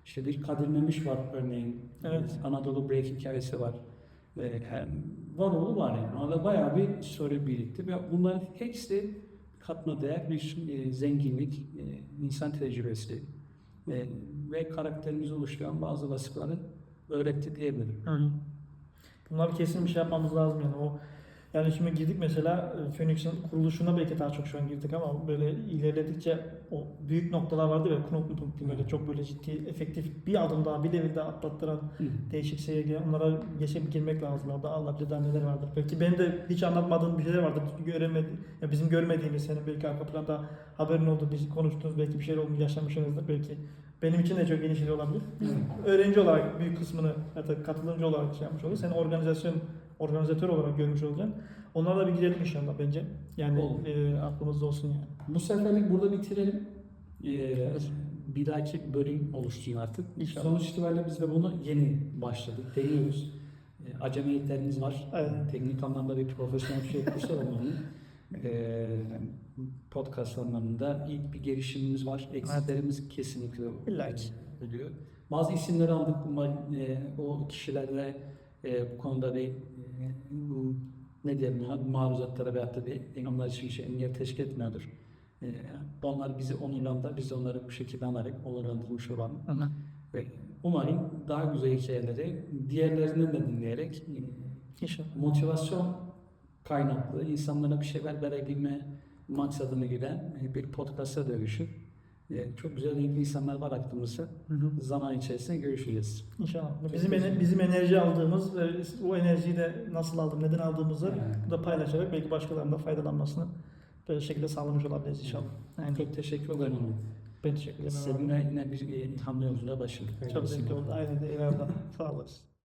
İşte bir Kadir Memiş var örneğin. Evet. Anadolu Break hikayesi var. Var yani. Orada bayağı bir soru birikti ve bunların hepsi katma değer bir zenginlik, insan tecrübesi ve karakterimizi oluşturan bazı vasıfları öğretti diyebilirim. Bunlar kesin bir şey yapmamız lazım yani. Yani şimdi girdik mesela Phoenix'in kuruluşuna belki daha çok şu an girdik ama böyle ilerledikçe o büyük noktalar vardı ya Knotenpunkt böyle çok böyle ciddi, efektif bir adım daha bir devir daha atlattıran değişik şeye onlara girmek lazım. Orada Allah bilir daha neler vardır. Belki benim de hiç anlatmadığım bir şeyler vardır. Ya bizim görmediğimiz senin belki arka planda haberin oldu, biz konuştuğunuz belki bir şeyler olmuş, yaşamışsınızdır belki. Benim için de çok yeni şeyler olabilir. Öğrenci olarak büyük kısmını ya da katılımcı olarak şey yapmış olur. Sen organizatör olarak görmüş olacaksın. Onlara da bir girelim inşallah bence. Yani aklımızda olsun yani. Bu seferlik burada bitirelim. Bir dahaki bölüm oluşsun artık. İnşallah. Sonuç itibariyle biz de bunu yeni başladık. Deniyoruz. Acemiliklerimiz var. Evet. Teknik anlamda bir profesyonel bir şey yapmışlar olmanın. Podcast anlamında ilk bir gelişimimiz var. Eksiklerimiz kesinlikle oluyor. Bazı isimleri aldık. O kişilerle bu konuda bir ne diyelim ya, maruzatlara veyahut da bir onlar için bir şey engel teşkil etmiyordur. Onlar bizi onurlandır, biz de onları bu şekilde alarak onurlandırmış olalım. Ve umarım daha güzel hikayeleri diğerlerinden de dinleyerek İnşallah. motivasyon kaynaklı insanlara bir şeyler verebilme maksadını güden bir podcast'a dönüşür. Çok güzel renkli insanlar var aklımızda. Zaman içerisinde görüşeceğiz. İnşallah. Bizim enerji aldığımız ve o enerjiyi de nasıl aldım, neden aldığımızı da paylaşarak belki başkalarının da faydalanmasını böyle şekilde sağlamış olabiliriz inşallah. Yani çok teşekkür ederim. Ben teşekkür ederim. Seninle yine bir hamle yolculuğa başladık. Çok zevkli oldu. Aynen de eyvallah. Sağ olasın.